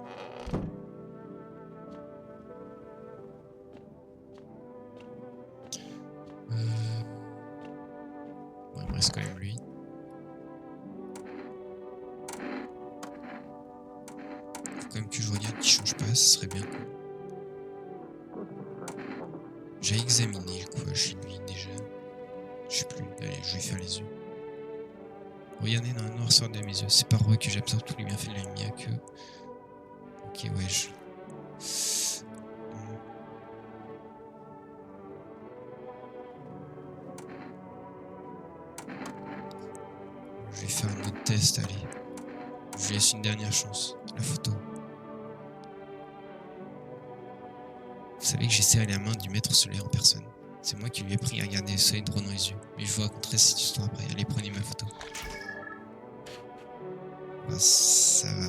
Bon, il me reste quand même lui. Faut quand même que je regarde qu'il change pas, ce serait bien cool. J'ai examiné quoi chez lui déjà. Je sais plus. Allez, je vais faire les yeux. Regardez dans la noirceur de mes yeux. C'est par eux que j'absorbe tous les bienfaits de la lumière que... Ok, ouais, Je vais faire un autre test, allez. Je lui laisse une dernière chance. La photo. Vous savez que j'ai serré la main du maître solaire en personne. C'est moi qui lui ai pris à regarder le soleil droit dans les yeux. Mais je vous raconterai cette histoire après. Allez, prenez ma photo. Bah, ça va.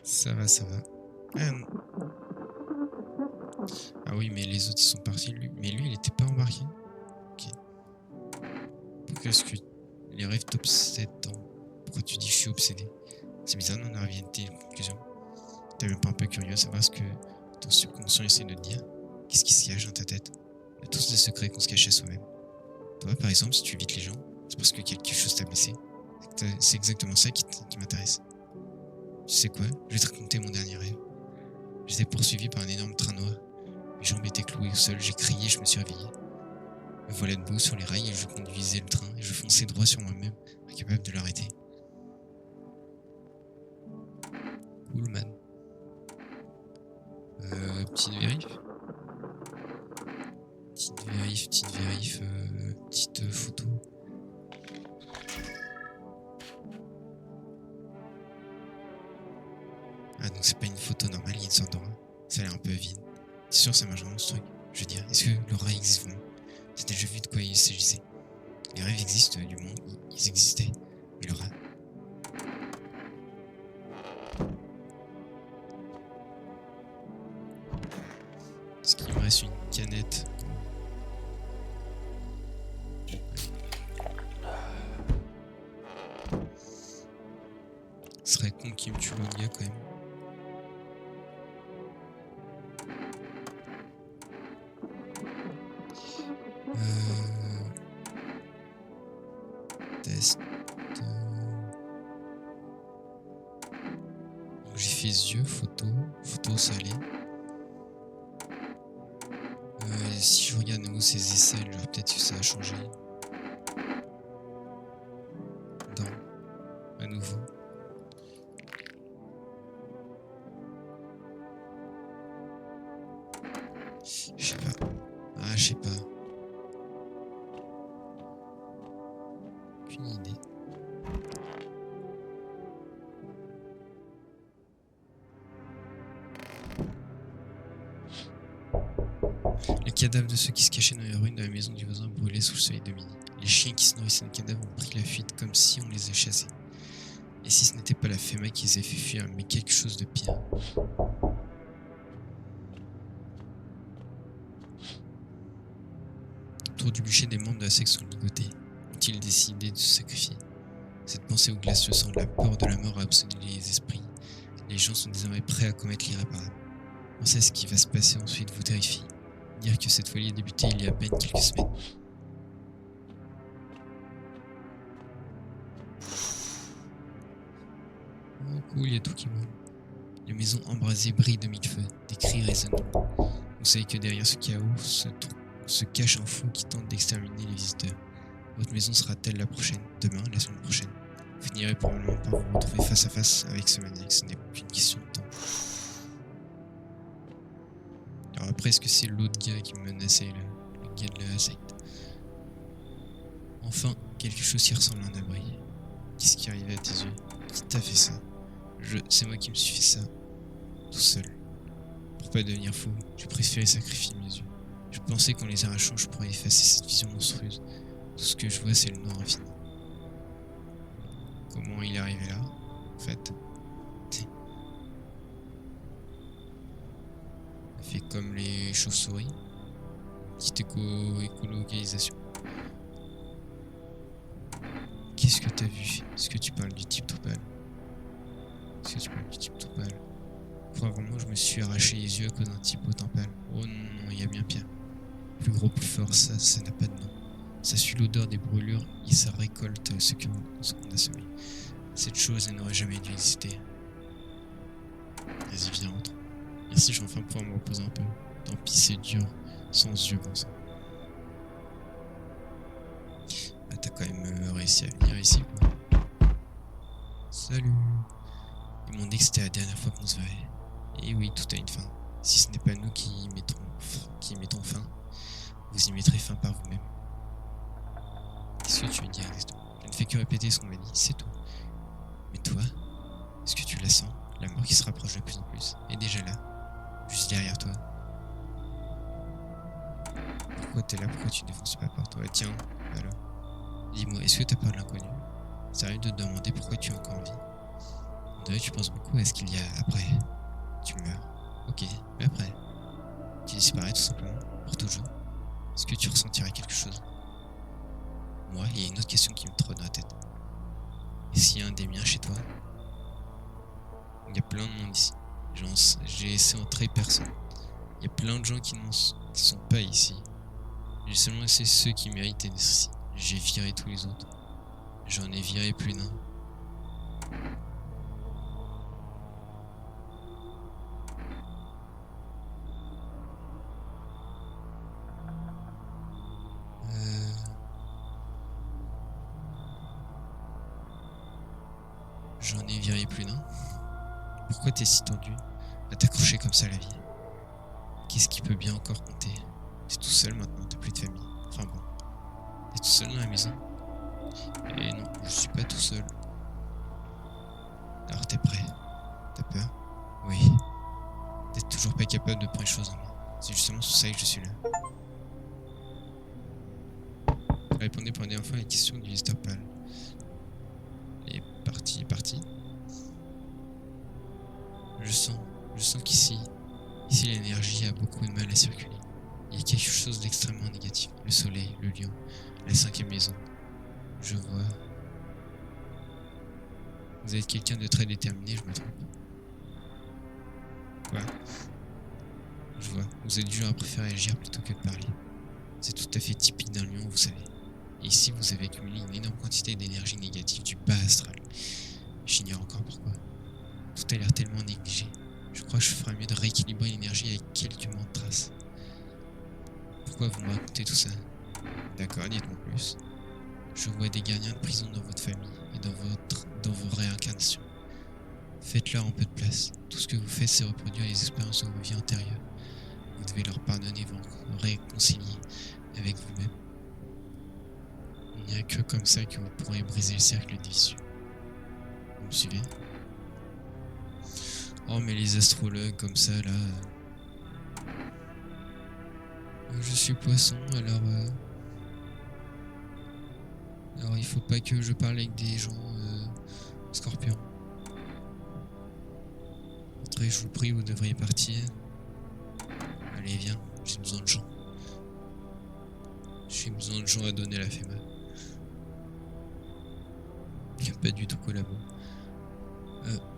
Ça va, ça va. Ah oui, mais les autres ils sont partis. Mais lui, il était pas embarqué. Ok. Pourquoi est-ce que les rêves t'obsèdent tant? Pourquoi tu dis que je suis obsédé? C'est bizarre, on arrive à une conclusion. T'es même pas un peu curieux de savoir ce que ton subconscient essaie de te dire? Qu'est-ce qui se cache dans ta tête? On a tous des secrets qu'on se cache à soi-même. Toi, par exemple, si tu évites les gens, c'est parce que quelque chose t'a blessé. C'est exactement ça qui m'intéresse. Tu sais quoi? Je vais te raconter mon dernier rêve. J'étais poursuivi par un énorme train noir. Mes jambes étaient clouées au sol, j'ai crié, je me suis réveillé. Me voilà debout sur les rails et je conduisais le train et je fonçais droit sur moi-même, incapable de l'arrêter. Cool, man. Petite vérif. Petite photo. Ah, donc c'est pas une photo normale, il y a une sorte d'aura. Ça a l'air un peu vide. C'est sûr, ça marche vraiment ce truc. Je veux dire, est-ce que l'aura existe vraiment? J'ai déjà vu de quoi il s'agissait. Les rêves existent, du moins, ils existaient. Mais l'aura. Est-ce qu'il me reste une canette? Ce serait con qu'il me tue l'autre gars quand même. Test. J'ai fait yeux, photo ça allait. Si je regarde à nouveau ses aisselles, genre peut-être que ça a changé. À nouveau. Je sais pas. Ah, je sais pas. Aucune idée. Les cadavres de ceux qui se cachaient dans les ruines de la maison du voisin brûlaient sous le soleil de midi. Les chiens qui se nourrissaient de cadavres ont pris la fuite comme si on les avait chassés. Et si ce n'était pas la FEMA qui les avait fait fuir, mais quelque chose de pire. Autour du bûcher, des membres de la secte sont ligotés. Ont-ils décidé de se sacrifier? Cette pensée où glace le sang, la peur de la mort a obsédé les esprits. Les gens sont désormais prêts à commettre l'irréparable. Penser à ce qui va se passer ensuite vous terrifie. Dire que cette folie a débuté il y a à peine quelques semaines. Oh cool, il y a tout qui brûle. Les maisons embrasées brillent de mille feux, des cris résonnent. Vous savez que derrière ce chaos se cache un fou qui tente d'exterminer les visiteurs. Votre maison sera-t-elle la prochaine? Demain, la semaine prochaine? Vous finirez probablement par vous retrouver face à face avec ce maniaque, ce n'est qu'une question de temps. Alors après, est-ce que c'est l'autre gars qui me menaçait, le gars de la secte? Enfin, quelque chose qui ressemble à un abri. Qu'est-ce qui arrivait à tes yeux? Qui t'a fait ça? C'est moi qui me suis fait ça, tout seul. Pour pas devenir fou, j'ai préféré sacrifier mes yeux. Je pensais qu'en les arrachant, je pourrais effacer cette vision monstrueuse. Tout ce que je vois, c'est le noir infini. Comment il est arrivé là, en fait? Il fait comme les chauves-souris. Petite écolocalisation. Qu'est-ce que t'as vu? Est-ce que tu parles du type Topal? Crois vraiment que je me suis arraché les yeux à cause d'un type au Topal? Oh non, il y a bien pire. Plus gros, plus fort, ça n'a pas de nom. Ça suit l'odeur des brûlures et ça récolte ce qu'on a semé. Cette chose, elle n'aurait jamais dû exister. Vas-y, viens, entre. Merci, je vais enfin pouvoir me reposer un peu. Tant pis, c'est dur. Sans yeux comme ça. Ah, t'as quand même réussi à venir ici, quoi. Salut. Ils m'ont dit que c'était la dernière fois qu'on se verrait. Et oui, tout a une fin. Si ce n'est pas nous qui y mettons fin, vous y mettrez fin par vous-même. Qu'est-ce que tu veux dire exactement? Je ne fais que répéter ce qu'on m'a dit, c'est tout. Mais toi, est-ce que tu la sens? La mort qui se rapproche de plus en plus est déjà là, juste derrière toi. Pourquoi t'es là? Pourquoi tu ne défonces pas la porte? Ouais, tiens, alors. Dis-moi, est-ce que t'as peur de l'inconnu? Sérieux de te demander pourquoi tu es encore en vie? On dirait que tu penses beaucoup à ce qu'il y a après. Tu meurs. Ok, mais après, tu disparais tout simplement, pour toujours. Est-ce que tu ressentirais quelque chose? Moi, il y a une autre question qui me trotte dans la tête. Est-ce qu'il y a un des miens chez toi? Il y a plein de monde ici. J'ai laissé entrer personne. Il y a plein de gens qui ne sont pas ici. J'ai seulement laissé ceux qui méritaient d'être ici. J'ai viré tous les autres. J'en ai viré plus d'un. J'en ai viré plus d'un. Pourquoi t'es si tendu à t'accrocher comme ça à la vie? Qu'est-ce qui peut bien encore compter? T'es tout seul maintenant, t'as plus de famille. Enfin bon, t'es tout seul dans la maison. Et non, je suis pas tout seul. Alors t'es prêt? T'as peur? Oui. T'es toujours pas capable de prendre les choses en main. C'est justement pour ça que je suis là. Répondez pour la dernière fois à la question du visiteur pâle. Et parti. Je sens qu'ici l'énergie a beaucoup de mal à circuler. Il y a quelque chose d'extrêmement négatif. Le soleil, le lion, la cinquième maison. Je vois. Vous êtes quelqu'un de très déterminé, je me trompe. Quoi? Je vois. Vous êtes du genre à préférer agir plutôt que de parler. C'est tout à fait typique d'un lion, vous savez. Et ici, vous avez accumulé une énorme quantité d'énergie négative du bas astral. J'ignore encore pourquoi. Tout a l'air tellement négligé. Je crois que je ferais mieux de rééquilibrer l'énergie avec quelques mots de traces. Pourquoi vous me racontez tout ça? D'accord, dites-moi plus. Je vois des gardiens de prison dans votre famille et dans vos réincarnations. Faites-leur un peu de place. Tout ce que vous faites, c'est reproduire les expériences de vos vies antérieures. Vous devez leur pardonner, vous réconcilier avec vous-même. Il n'y a que comme ça que vous pourrez briser le cercle vicieux. Vous me suivez? Oh, mais les astrologues comme ça, là... Je suis poisson, alors il faut pas que je parle avec des gens scorpions. Entrez, je vous prie, vous devriez partir. Allez, viens, j'ai besoin de gens. J'ai besoin de gens à donner la FEMA. Il n'y a pas du tout collabo.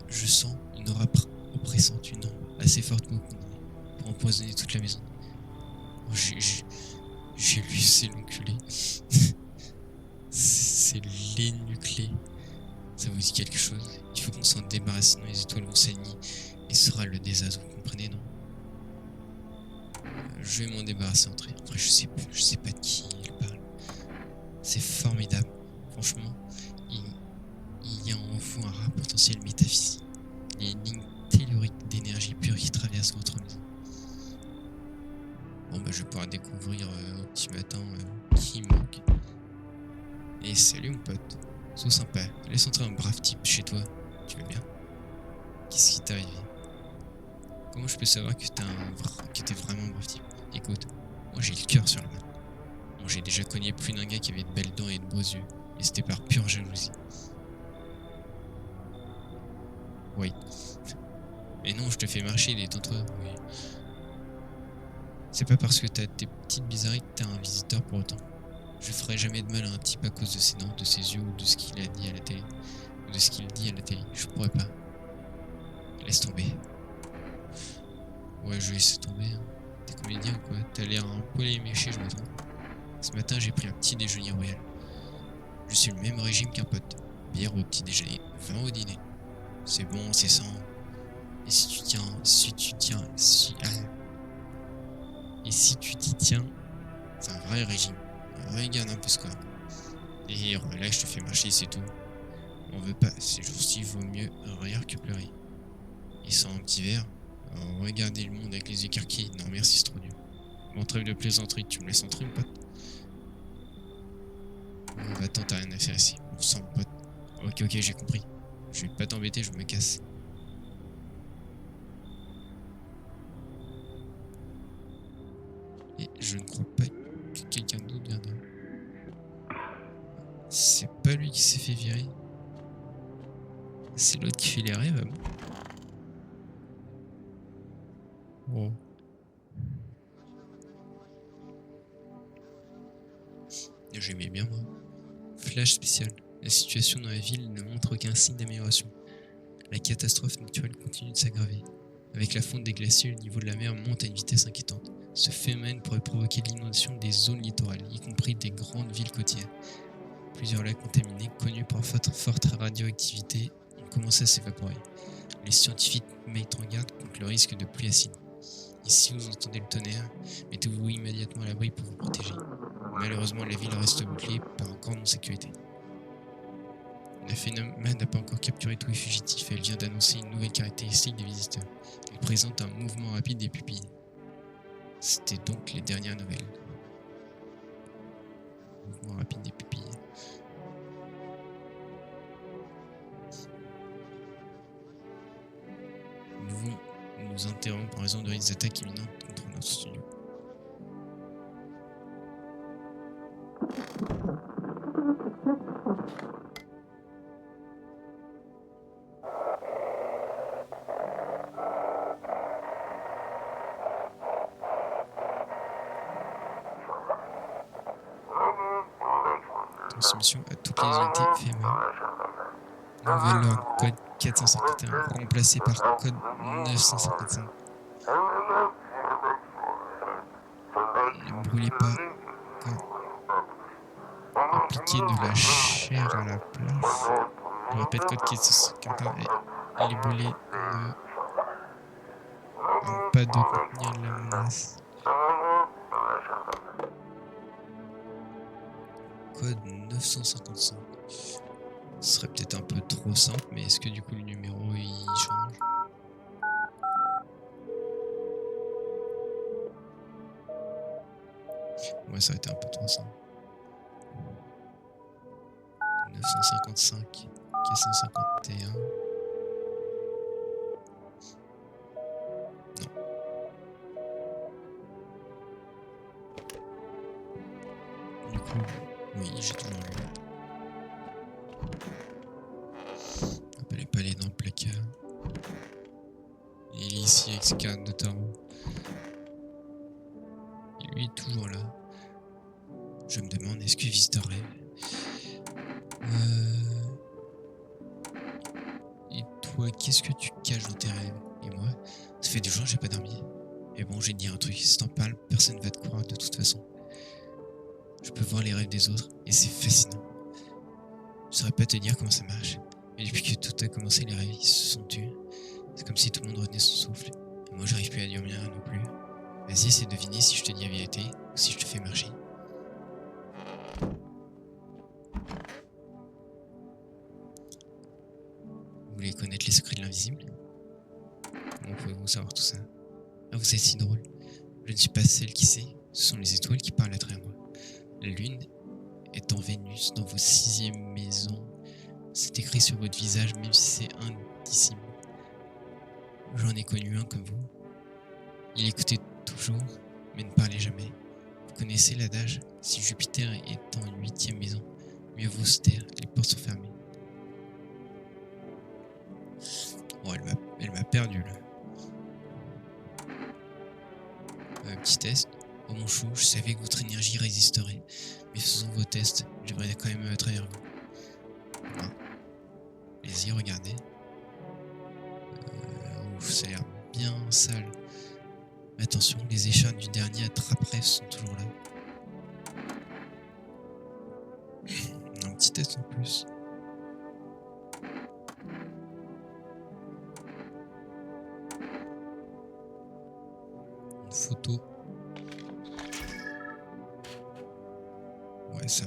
Je sens une aura oppressante, une ombre assez forte pour empoisonner toute la maison. Oh, j'ai lu, c'est l'enculé. C'est l'énuclé. Ça vous dit quelque chose? Il faut qu'on s'en débarrasse, sinon les étoiles vont saigner et ce sera le désastre, vous comprenez, non? Je vais m'en débarrasser après. Après, je sais pas de qui il parle. C'est formidable. Franchement, il y a en vous un rare potentiel métaphysique. Il y a une ligne tellurique d'énergie pure qui traverse votre maison. Bon, bah, je vais pouvoir découvrir au petit matin qui manque. Et salut mon pote. Sois sympa. Laisse entrer un brave type chez toi. Tu vas bien? Qu'est-ce qui t'arrive? Comment je peux savoir que t'es vraiment un brave type? Écoute, moi j'ai le cœur sur la main. Moi j'ai déjà cogné plus d'un gars qui avait de belles dents et de beaux yeux. Et c'était par pure jalousie. Oui. Mais non, je te fais marcher, détends-toi. Oui. C'est pas parce que t'as tes petites bizarreries que t'as un visiteur pour autant. Je ferai jamais de mal à un type à cause de ses dents, de ses yeux ou de ce qu'il a dit à la télé. Ou de ce qu'il dit à la télé. Je pourrais pas. Laisse tomber. Ouais, je vais laisser tomber. Hein. T'es comédien ou quoi? T'as l'air un peu éméché, je me trompe. Ce matin, j'ai pris un petit déjeuner royal. Je suis le même régime qu'un pote. Bière au petit déjeuner, vin au dîner. C'est bon, c'est sans. Et si tu si tu t'y tiens, c'est un vrai régime. Regarde un peu ce quoi. Et relax, je te fais marcher, c'est tout. On veut pas, ces jours-ci, vaut mieux rire que pleurer. Et sans un petit verre, regardez le monde avec les écarquilles. Non merci, c'est trop dur. Bon, trêve de plaisanterie, tu me laisses entrer mon pote? Bon, va-t'en, t'as rien à faire ici. On sent mon pote. Ok, j'ai compris. Je vais pas t'embêter, je me casse. Et je ne crois pas que quelqu'un d'autre viendra. C'est pas lui qui s'est fait virer. C'est l'autre qui fait les rêves, ah bon? Oh. J'aimais bien, moi. Flash spécial. La situation dans la ville ne montre aucun signe d'amélioration. La catastrophe naturelle continue de s'aggraver. Avec la fonte des glaciers, le niveau de la mer monte à une vitesse inquiétante. Ce phénomène pourrait provoquer l'inondation des zones littorales, y compris des grandes villes côtières. Plusieurs lacs contaminés, connus pour forte radioactivité, ont commencé à s'évaporer. Les scientifiques mettent en garde contre le risque de pluie acide. Et si vous entendez le tonnerre, mettez-vous immédiatement à l'abri pour vous protéger. Malheureusement, la ville reste bouclée par un cordon de sécurité. La phénomène n'a pas encore capturé tous les fugitifs. Elle vient d'annoncer une nouvelle caractéristique des visiteurs. Elle présente un mouvement rapide des pupilles. C'était donc les dernières nouvelles. Mouvement rapide des pupilles. Nous devons nous interrompre en raison de des attaques imminentes contre notre studio. Transmission à toutes les unités éphémères. Nouvel ordre, code 451, remplacé par code 955. Ne brûlez pas quand appliquez de la chair à la place. Je répète, code 451 et les brûlés n'ont pas de contenir de la menace. Code 955. Ce serait peut-être un peu trop simple, mais est-ce que du coup le numéro il change? Ouais, ça a été un peu trop simple. 955, 451. Non. Du coup, oui, j'ai toujours lu. Hop, elle est pas allée dans le placard. Il est ici avec ses cartes de tarot. Et lui est toujours là. Je me demande, est-ce que Visiteur rêve? Et toi, qu'est-ce que tu caches dans tes rêves? Et moi, ça fait 2 jours que j'ai pas dormi. Mais bon, j'ai dit un truc, si t'en parles, personne va te croire de toute façon. Je peux voir les rêves des autres, et c'est fascinant. Je saurais pas te dire comment ça marche. Mais depuis que tout a commencé, les rêves ils se sont tus. C'est comme si tout le monde retenait son souffle. Et moi, j'arrive plus à dire rien non plus. Vas-y, essaie de deviner si je te dis la vérité, ou si je te fais marcher. Vous voulez connaître les secrets de l'invisible? Comment pouvez-vous savoir tout ça? Ah, vous êtes si drôle. Je ne suis pas celle qui sait, ce sont les étoiles qui parlent à travers moi. La lune est en Vénus dans vos 6e maisons. C'est écrit sur votre visage, même si c'est indicible. J'en ai connu un comme vous. Il écoutait toujours, mais ne parlait jamais. Vous connaissez l'adage, si Jupiter est en 8e maison, mieux vaut se taire, les portes sont fermées. Oh, elle m'a perdu là. Petit test. Oh mon chou, je savais que votre énergie résisterait. Mais faisons vos tests, je devrais quand même à travers vous. Voilà. Allez-y, regardez. Ouf, ça a l'air bien sale. Mais attention, les écharpes du dernier attrape-rêve sont toujours là. Un petit test en plus. Une photo. ça.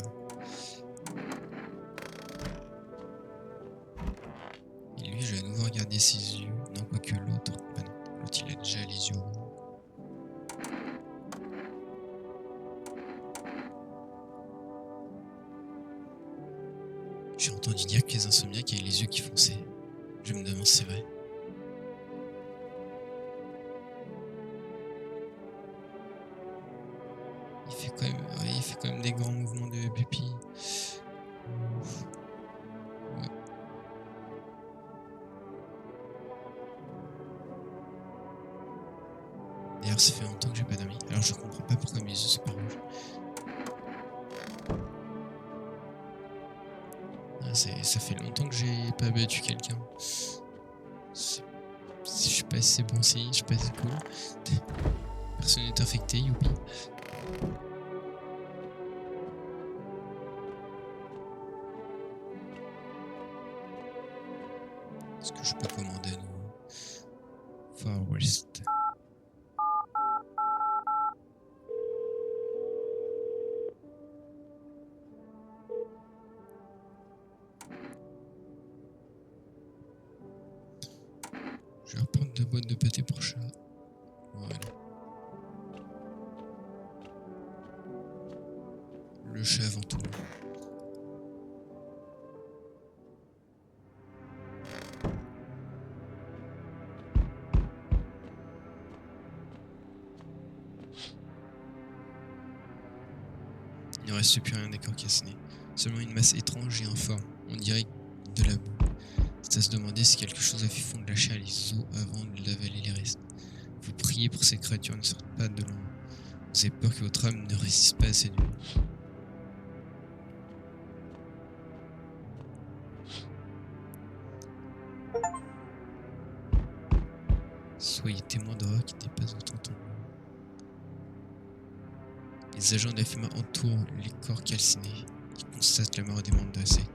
Et lui, je vais à nouveau regarder ses yeux. Non, quoique l'autre. Bah non, l'autre il a déjà les yeux rouges. J'ai entendu dire que les insomniaques avaient les yeux qui fonçaient. Je me demande si c'est vrai. Il fait quand même des grands mouvements de pupille. Ouais. D'ailleurs, ça fait longtemps que j'ai pas dormi. Alors, je comprends pas pourquoi mes yeux sont pas rouges. Ah, ça fait longtemps que j'ai pas battu quelqu'un. Je sais pas si c'est bon signe, je sais pas si c'est cool. Personne n'est infecté, youpi. Est-ce que je peux commander à nouveau Far West. Je vais reprendre 2 boîtes de pâté pour chat. Voilà. Le chat avant tout. Il ne reste plus rien d'accord cassé. Seulement une masse étrange et informe. On dirait de la boue. C'est à se demander si quelque chose a fait fondre la chair et les os avant de l'avaler les restes. Vous priez pour que ces créatures ne sortent pas de loin. Vous avez peur que votre âme ne résiste pas à ces nuits. Soyez témoins d'horreurs qui dépassent votre entendement. Les agents de la FEMA entourent les corps calcinés. Ils constatent la mort des membres de la secte.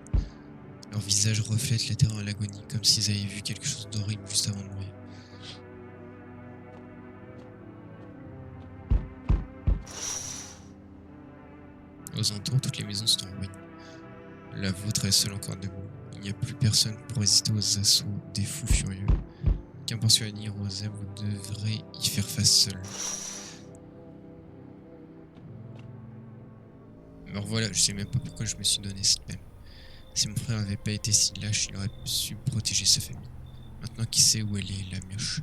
Leur visage reflète la terreur et l'agonie, comme s'ils avaient vu quelque chose d'horrible juste avant de mourir. Aux alentours, toutes les maisons sont en ruine. La vôtre est seule encore debout. Il n'y a plus personne pour résister aux assauts des fous furieux. Qu'importe sur la Rosa, vous devrez y faire face seul. Alors voilà, je sais même pas pourquoi je me suis donné cette peine. Si mon frère avait pas été si lâche, il aurait su protéger sa famille. Maintenant qu'il sait où elle est, la mioche.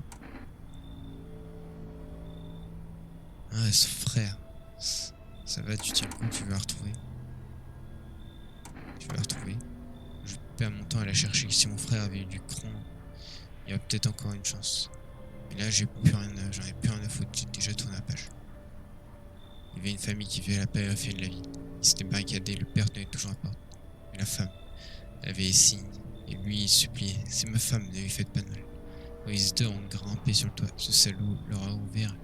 Ah, son frère. Ça va, tu tiens le coup, tu vas la retrouver. Je perds mon temps à la chercher. Si mon frère avait eu du cran, il y a peut-être encore une chance. Mais là, j'en ai plus rien à foutre, j'ai déjà tourné la page. Il y avait une famille qui vivait à la périphérie de la ville. Il s'était barricadé, le père tenait toujours la porte. Mais la femme, elle avait les signes, et lui, il suppliait. C'est ma femme, ne lui faites pas de mal. Les visiteurs ont grimpé sur le toit. Ce salaud leur a ouvert.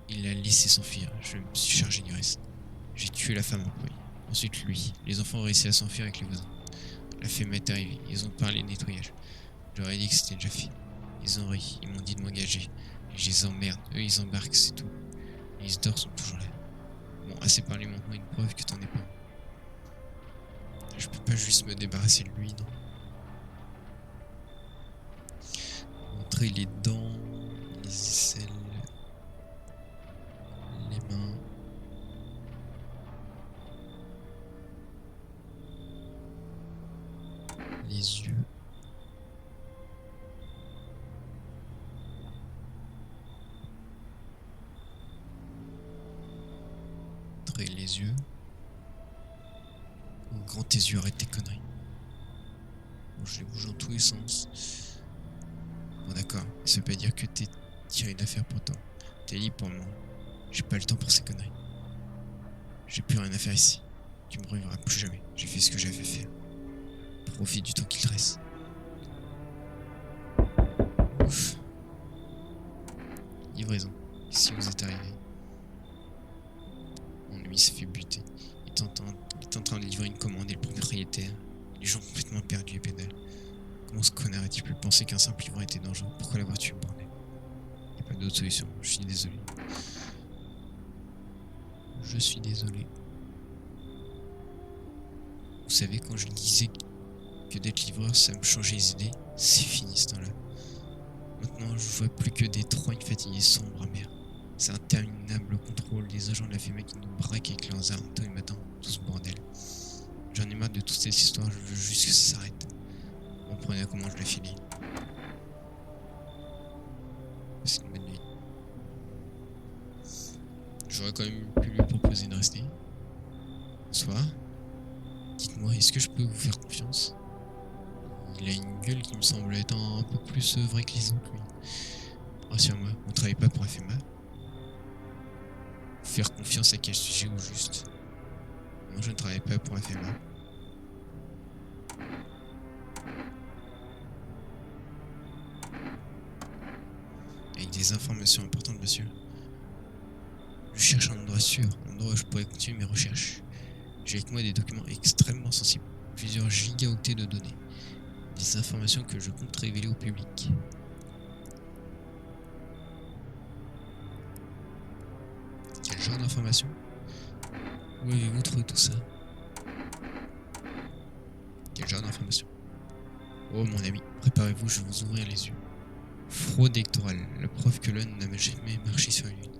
Il l'a laissé s'enfuir. Je me suis chargé du reste. J'ai tué la femme en premier. Ensuite, lui. Les enfants ont réussi à s'enfuir avec les voisins. La femme est arrivée. Ils ont parlé de nettoyage. J'aurais dit que c'était déjà fait. Ils ont ri. Ils m'ont dit de m'engager. Et je les emmerde. Eux, ils embarquent, c'est tout. Les visiteurs sont toujours là. Bon, assez parlé maintenant, une preuve que t'en es pas. Je peux pas juste me débarrasser de lui, non. Montrer les dents, les aisselles, les mains. Les yeux. Montrer les yeux. Oh, grand tes yeux, arrête tes conneries. Bon, je les bouge dans tous les sens. Bon d'accord, ça veut pas dire que t'es tiré d'affaire pour toi. T'es libre pour le moment. J'ai pas le temps pour ces conneries. J'ai plus rien à faire ici. Tu me reverras plus jamais. J'ai fait ce que j'avais à faire. Profite du temps qu'il te reste. Ouf. Livraison. Si vous êtes arrivé. Mon ami s'est fait buter. Il est en train de livrer une commande et le propriétaire. Les gens complètement perdus et pédales. Comment ce connard a-t-il pu penser qu'un simple livreur était dangereux? Pourquoi l'avoir tué, bordel? Y a pas d'autre solution, je suis désolé. Je suis désolé. Vous savez, quand je disais que d'être livreur, ça me changeait les idées, c'est fini ce temps-là. Maintenant, je vois plus que des trognes fatigués, sombres, amers. C'est interminable contrôle des agents de la FEMA qui nous braquent avec leurs armes tôt le matin, tout ce bordel. J'en ai marre de toute cette histoire, je veux juste que ça s'arrête. Comprenez comment je l'ai filé. C'est une bonne nuit. J'aurais quand même pu lui proposer de rester. Bonsoir. Dites-moi, est-ce que je peux vous faire confiance? Il a une gueule qui me semble être un peu plus vraie que les autres, lui. Rassure-moi, on ne travaille pas pour FMA. Faire confiance à quel sujet au juste? Moi, je ne travaille pas pour FMA. Avec des informations importantes, monsieur. Je cherche un endroit sûr, un endroit où je pourrais continuer mes recherches. J'ai avec moi des documents extrêmement sensibles, plusieurs gigaoctets de données, des informations que je compte révéler au public. Quel genre d'informations? Où avez-vous trouvé tout ça? Quel genre d'informations? Oh mon ami, préparez-vous, je vais vous ouvrir les yeux. Fraude électorale, la preuve que l'homme n'a jamais marché sur la lune.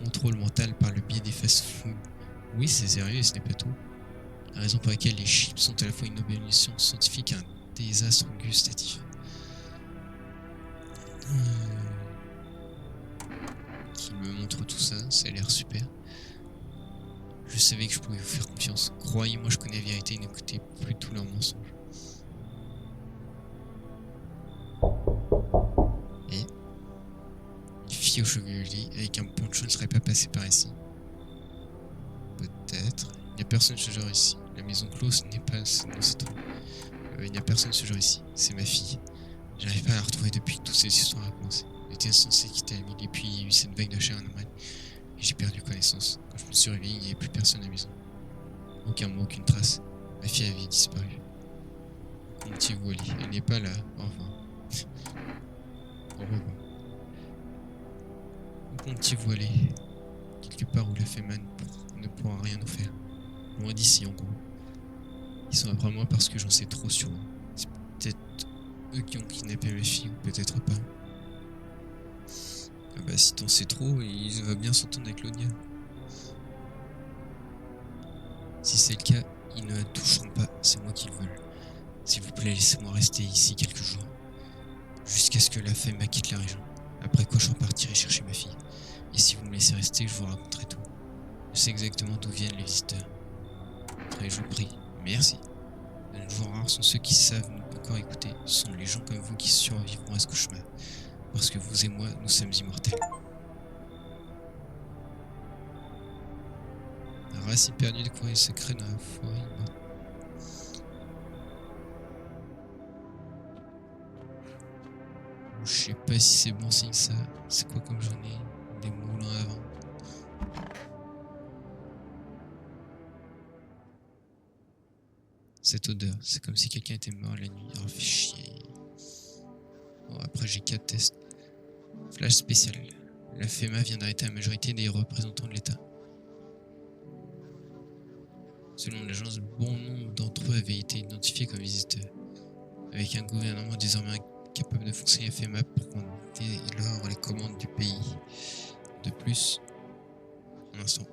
Contrôle mental par le biais des fast-food. Oui, c'est sérieux et ce n'est pas tout. La raison pour laquelle les chips sont à la fois une innovation scientifique et un désastre gustatif. Qu'il me montre tout ça, ça a l'air super. Je savais que je pouvais vous faire confiance. Croyez-moi, je connais la vérité et n'écoutez plus tous leurs mensonges. Et une fille aux cheveux gris avec un poncho ne serait pas passée par ici. Peut-être. Il n'y a personne ce genre ici. La maison close n'est pas... Non, c'est trop. Il n'y a personne ce genre ici. C'est ma fille. J'arrive pas à la retrouver depuis que toutes ces histoires ont commencé. J'étais censé quitter la ville et puis il y a eu cette vague de chair anomale. Et j'ai perdu connaissance. Quand je me suis réveillé, il n'y avait plus personne à la maison. Aucun mot, aucune trace. Ma fille avait disparu. Mon petit Wally, elle n'est pas là. Au revoir. Au revoir. Mon petit Wally. Quelque part où la FEMA ne pourra rien nous faire. Loin d'ici, en gros. Ils sont après moi parce que j'en sais trop sur eux. C'est peut-être eux qui ont kidnappé ma fille, ou peut-être pas. Ah bah si t'en sais trop, il va bien s'entendre avec Claudia. Si c'est le cas, ils ne la toucheront pas, c'est moi qui le veux. S'il vous plaît, laissez-moi rester ici quelques jours. Jusqu'à ce que la FEMA quitte la région. Après quoi je repartirai chercher ma fille. Et si vous me laissez rester, je vous raconterai tout. Je sais exactement d'où viennent les visiteurs. Très je vous prie. Merci. Les gens rares sont ceux qui savent nous encore écouter. Ce sont les gens comme vous qui survivront à ce cauchemar. Parce que vous et moi, nous sommes immortels. La race perdue de courrier secret dans la forêt. Je sais pas si c'est bon signe ça. C'est quoi comme journée? Des moulins à vent. Cette odeur, c'est comme si quelqu'un était mort la nuit. Oh, fait chier. Bon, après j'ai 4 tests. Flash spécial. La FEMA vient d'arrêter la majorité des représentants de l'État. Selon l'agence, bon nombre d'entre eux avaient été identifiés comme visiteurs. Avec un gouvernement désormais incapable de fonctionner, la FEMA prend dès lors les commandes du pays. De plus, un instant,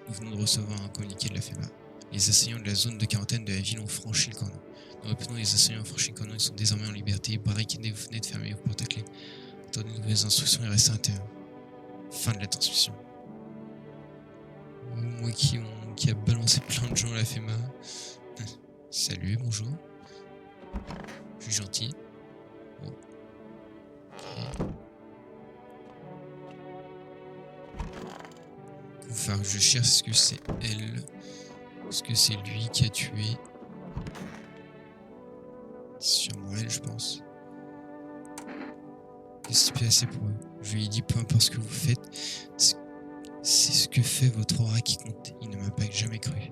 nous venons de recevoir un communiqué de la FEMA. Les assaillants de la zone de quarantaine de la ville ont franchi le cordon. Nous répétons, les assaillants ont franchi le cordon, ils sont désormais en liberté. Barricadez vos fenêtres, fermez vos portes à clé. Attendez de nouvelles instructions et restez à l'intérieur. Fin de la transmission. Moi qui a balancé plein de gens à la FEMA. Salut, bonjour. Je suis gentil. Bon. Ok. Enfin, je cherche ce que c'est elle. Est-ce que c'est lui qui a tué? C'est sûrement elle, je pense. Qu'est-ce qui s'est passé pour eux? Je lui ai dit, peu importe ce que vous faites, c'est ce que fait votre aura qui compte. Il ne m'a pas jamais cru.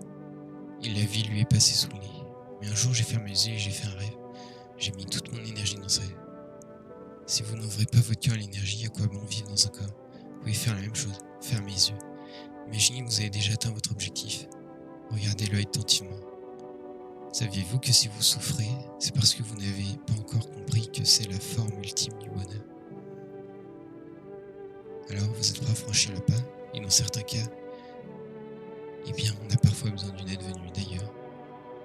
Et la vie lui est passée sous le nez. Mais un jour, j'ai fermé les yeux et j'ai fait un rêve. J'ai mis toute mon énergie dans ce rêve. Si vous n'ouvrez pas votre cœur à l'énergie, à quoi bon vivre dans un corps? Vous pouvez faire la même chose. Fermez les yeux. Imaginez que vous avez déjà atteint votre objectif. Regardez-le attentivement. Saviez-vous que si vous souffrez, c'est parce que vous n'avez pas encore compris que c'est la forme ultime du bonheur? Alors vous êtes prêt à franchir le pas, et dans certains cas, eh bien on a parfois besoin d'une aide venue d'ailleurs.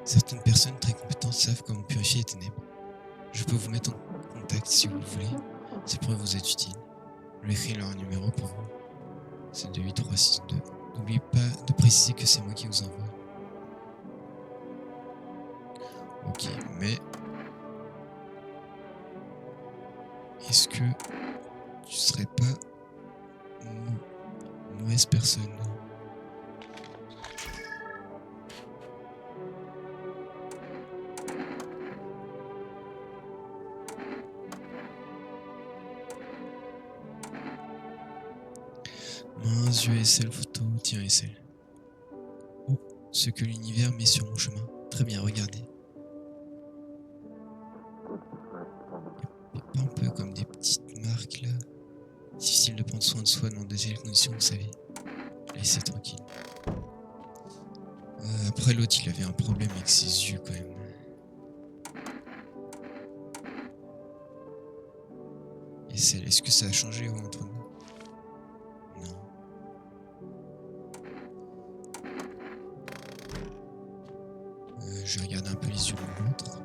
Certaines personnes très compétentes savent comment purifier les ténèbres. Je peux vous mettre en contact si vous voulez, ça pourrait vous être utile. Je vais écrire leur numéro pour vous, c'est le 8362. N'oubliez pas de préciser que c'est moi qui vous envoie. Ok, mais est-ce que tu serais pas une mauvaise personne? Mince, yeux SL photo, tiens SL. Oh, ce que l'univers met sur mon chemin. Très bien, regardez. Il y a pas un peu comme des petites marques là? Difficile de prendre soin de soi dans de telles conditions, vous savez. Laissez tranquille. Après l'autre, il avait un problème avec ses yeux quand même. Et est-ce que ça a changé entre nous? Non. Je vais regarder un peu les yeux de l'autre.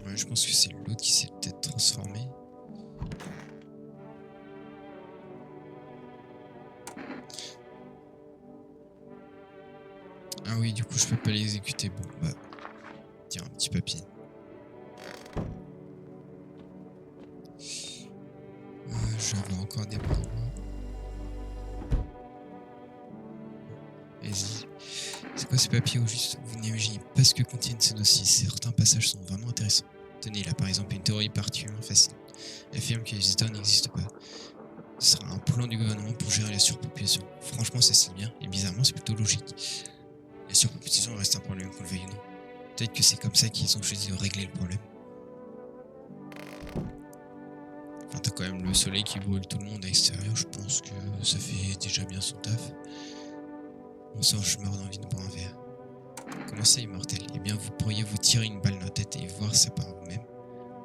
Ouais, je pense que c'est l'autre qui s'est peut-être transformé. Ah oui, du coup, je peux pas l'exécuter. Bon, bah, tiens, un petit papier. Je vais avoir encore des bras. Vas-y. C'est quoi ces papiers au juste? Vous n'imaginez pas ce que contiennent ces dossiers. Certains passages sont vraiment intéressants. Tenez, là par exemple, une théorie particulièrement facile. Elle affirme que les États n'existent pas. Ce sera un plan du gouvernement pour gérer la surpopulation. Franchement, ça c'est bien, et bizarrement, c'est plutôt logique. La surpopulation reste un problème, qu'on le veuille ou non. Peut-être que c'est comme ça qu'ils ont choisi de régler le problème. Enfin, t'as quand même le soleil qui brûle tout le monde à l'extérieur, je pense que ça fait déjà bien son taf. Bon sang, je meurs d'envie de boire un verre. Comment ça, immortel? Eh bien, vous pourriez vous tirer une balle dans la tête et voir ça par vous-même.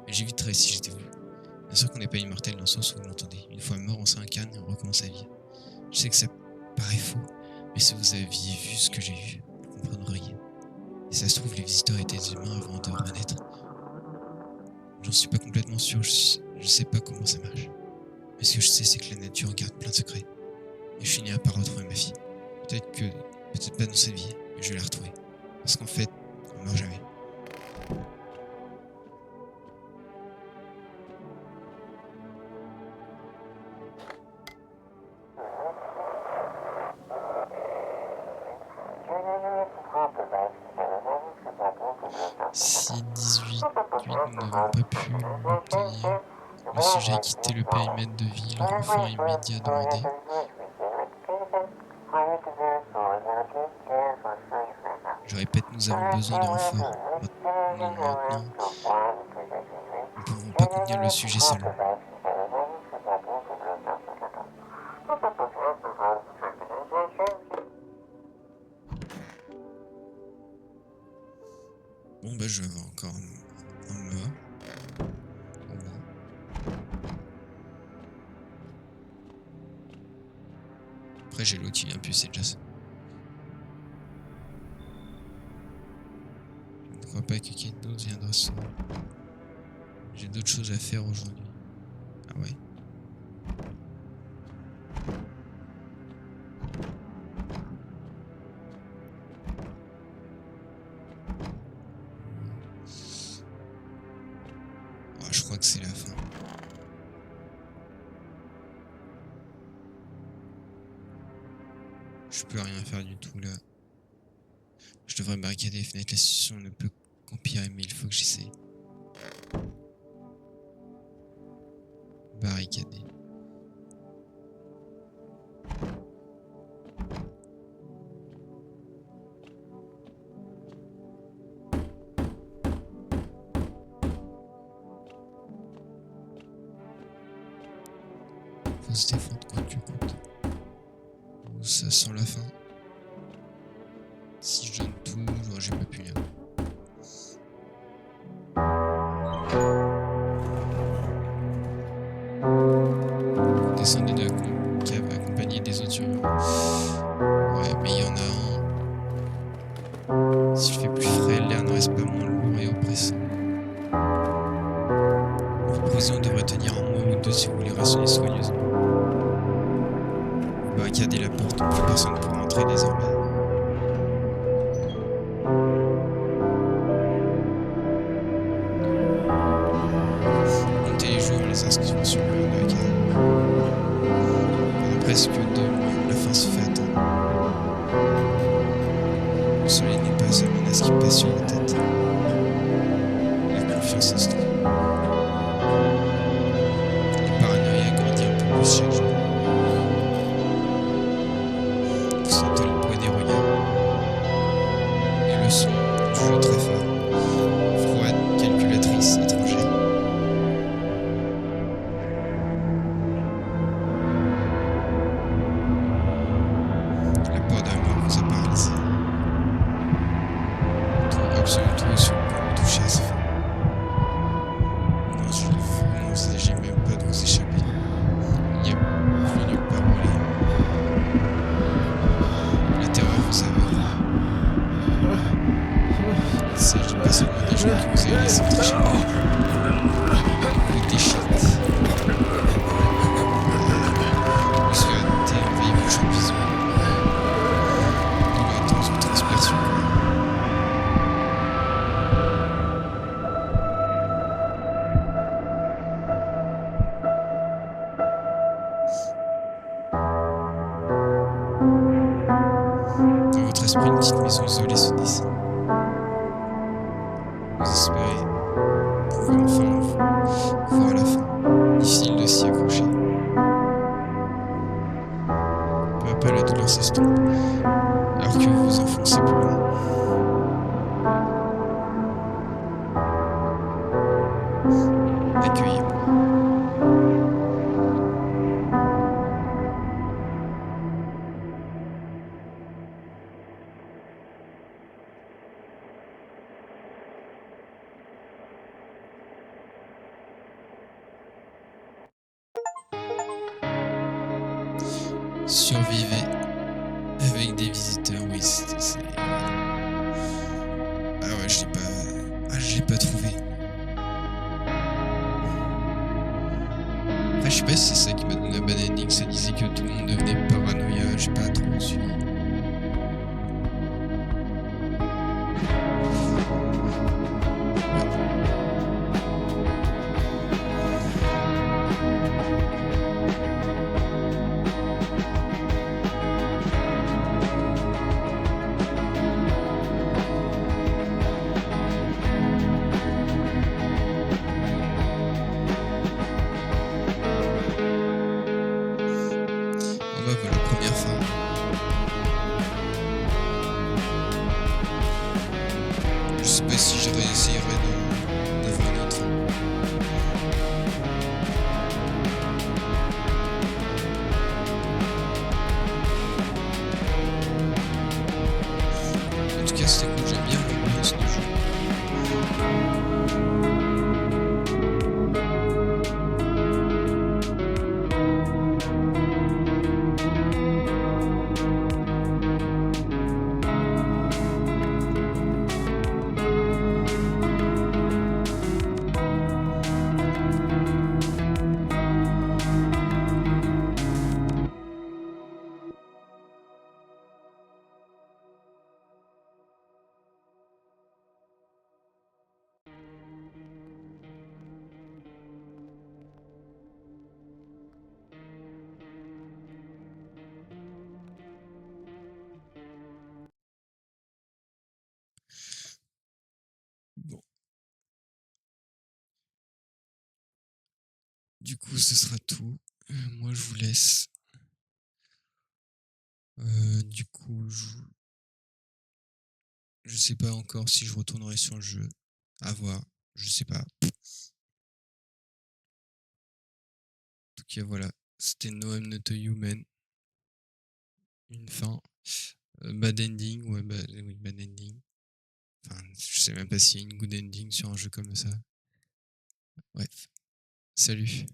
Mais j'éviterais si j'étais vous. Bien sûr qu'on n'est pas immortel dans le sens où vous l'entendez. Une fois mort, on s'incarne et on recommence à vivre. Je sais que ça paraît faux, mais si vous aviez vu ce que j'ai vu, vous comprendriez. Et ça se trouve, les visiteurs étaient des humains avant de renaître. J'en suis pas complètement sûr, je sais pas comment ça marche. Mais ce que je sais, c'est que la nature garde plein de secrets. Et je finirai par retrouver ma fille. Peut-être pas dans cette vie, mais je vais la retrouver. Parce qu'en fait, on meurt jamais. Si 18 nous n'avons pas pu l'obtenir, le sujet a quitté le périmètre de vie, le renfort immédiat demandé. Je répète, nous avons besoin de renfort. Maintenant, nous ne pouvons pas contenir le sujet seul. Bon bah je vais avoir encore un mort. Après j'ai l'autre qui vient plus, c'est déjà ça. Je ne crois pas que quelqu'un d'autre viendra souvent. J'ai d'autres choses à faire aujourd'hui. Ah ouais. Oh, je crois que c'est la fin. Je peux rien faire du tout là. Je devrais barricader les fenêtres, la situation ne peut qu'empirer, mais il faut que j'essaye. Barricader. faut se défendre coûte que coûte. Oh, ça sent la fin. Si je donne tout, j'ai pas pu lire. Vous descendez de la cave accompagné des autres survivants. Ouais, mais il y en a un. S'il fait plus frais, l'air ne reste pas moins lourd et oppressant. Vos provisions devraient tenir un mois ou deux si vous voulez rationner soigneusement. Vous barricadez la porte, plus personne ne pourra entrer désormais. Comptez les jours et les inscriptions sur le mur de la cave. Pendant presque 2 mois, la fin se fait attendre. Le soleil n'est pas seule menace qui pèse sur la tête. La confiance s'installe. La paranoïa grandit un peu plus chaque jour. Vous sentez le poids des regards. Et le son du jeu très fort. Froide, calculatrice, étrangère. La peur de la mort vous a paralysé. Tout, absolument tout est sur le point de toucher à sa fin. Non, je vous n'envisagez même pas de vous échapper. Il n'y a plus nulle part où aller. La terreur vous aveugle. Il ne s'agit pas seulement des gens que vous avez laissés entrer chez vous. Vous déchirez. L'obscurité envahit vos champs de vision. L'urgence vous transperce sur le corps. Dans votre esprit, une petite maison isolée se dessine. Vous espérez pouvoir enfin voir la fin. Difficile de s'y accrocher. Peu à peu, la douleur s'estompe, alors que vous vous enfoncez plus loin. Accueillez-moi. Survivez avec des visiteurs, oui, c'est... Ah ouais, je l'ai pas trouvé. Après, je sais pas si c'est ça qui m'a donné la bad ending, ça disait que tout le monde devenait paranoïa, j'ai pas trop suivi. Oh bah voilà, première fin. Je sais pas si je réessayerai d'avoir une autre fin. En tout cas, c'était cool, j'aime bien l'ambiance du jeu. Bon. Du coup, ce sera tout. Moi, je vous laisse. Du coup, je sais pas encore si je retournerai sur le jeu. À voir. Je sais pas. En tout cas, voilà. C'était No I'm Not a Human. Une fin. Bad ending, ouais, oui, bad ending. Enfin, je sais même pas s'il y a une good ending sur un jeu comme ça. Bref. Salut.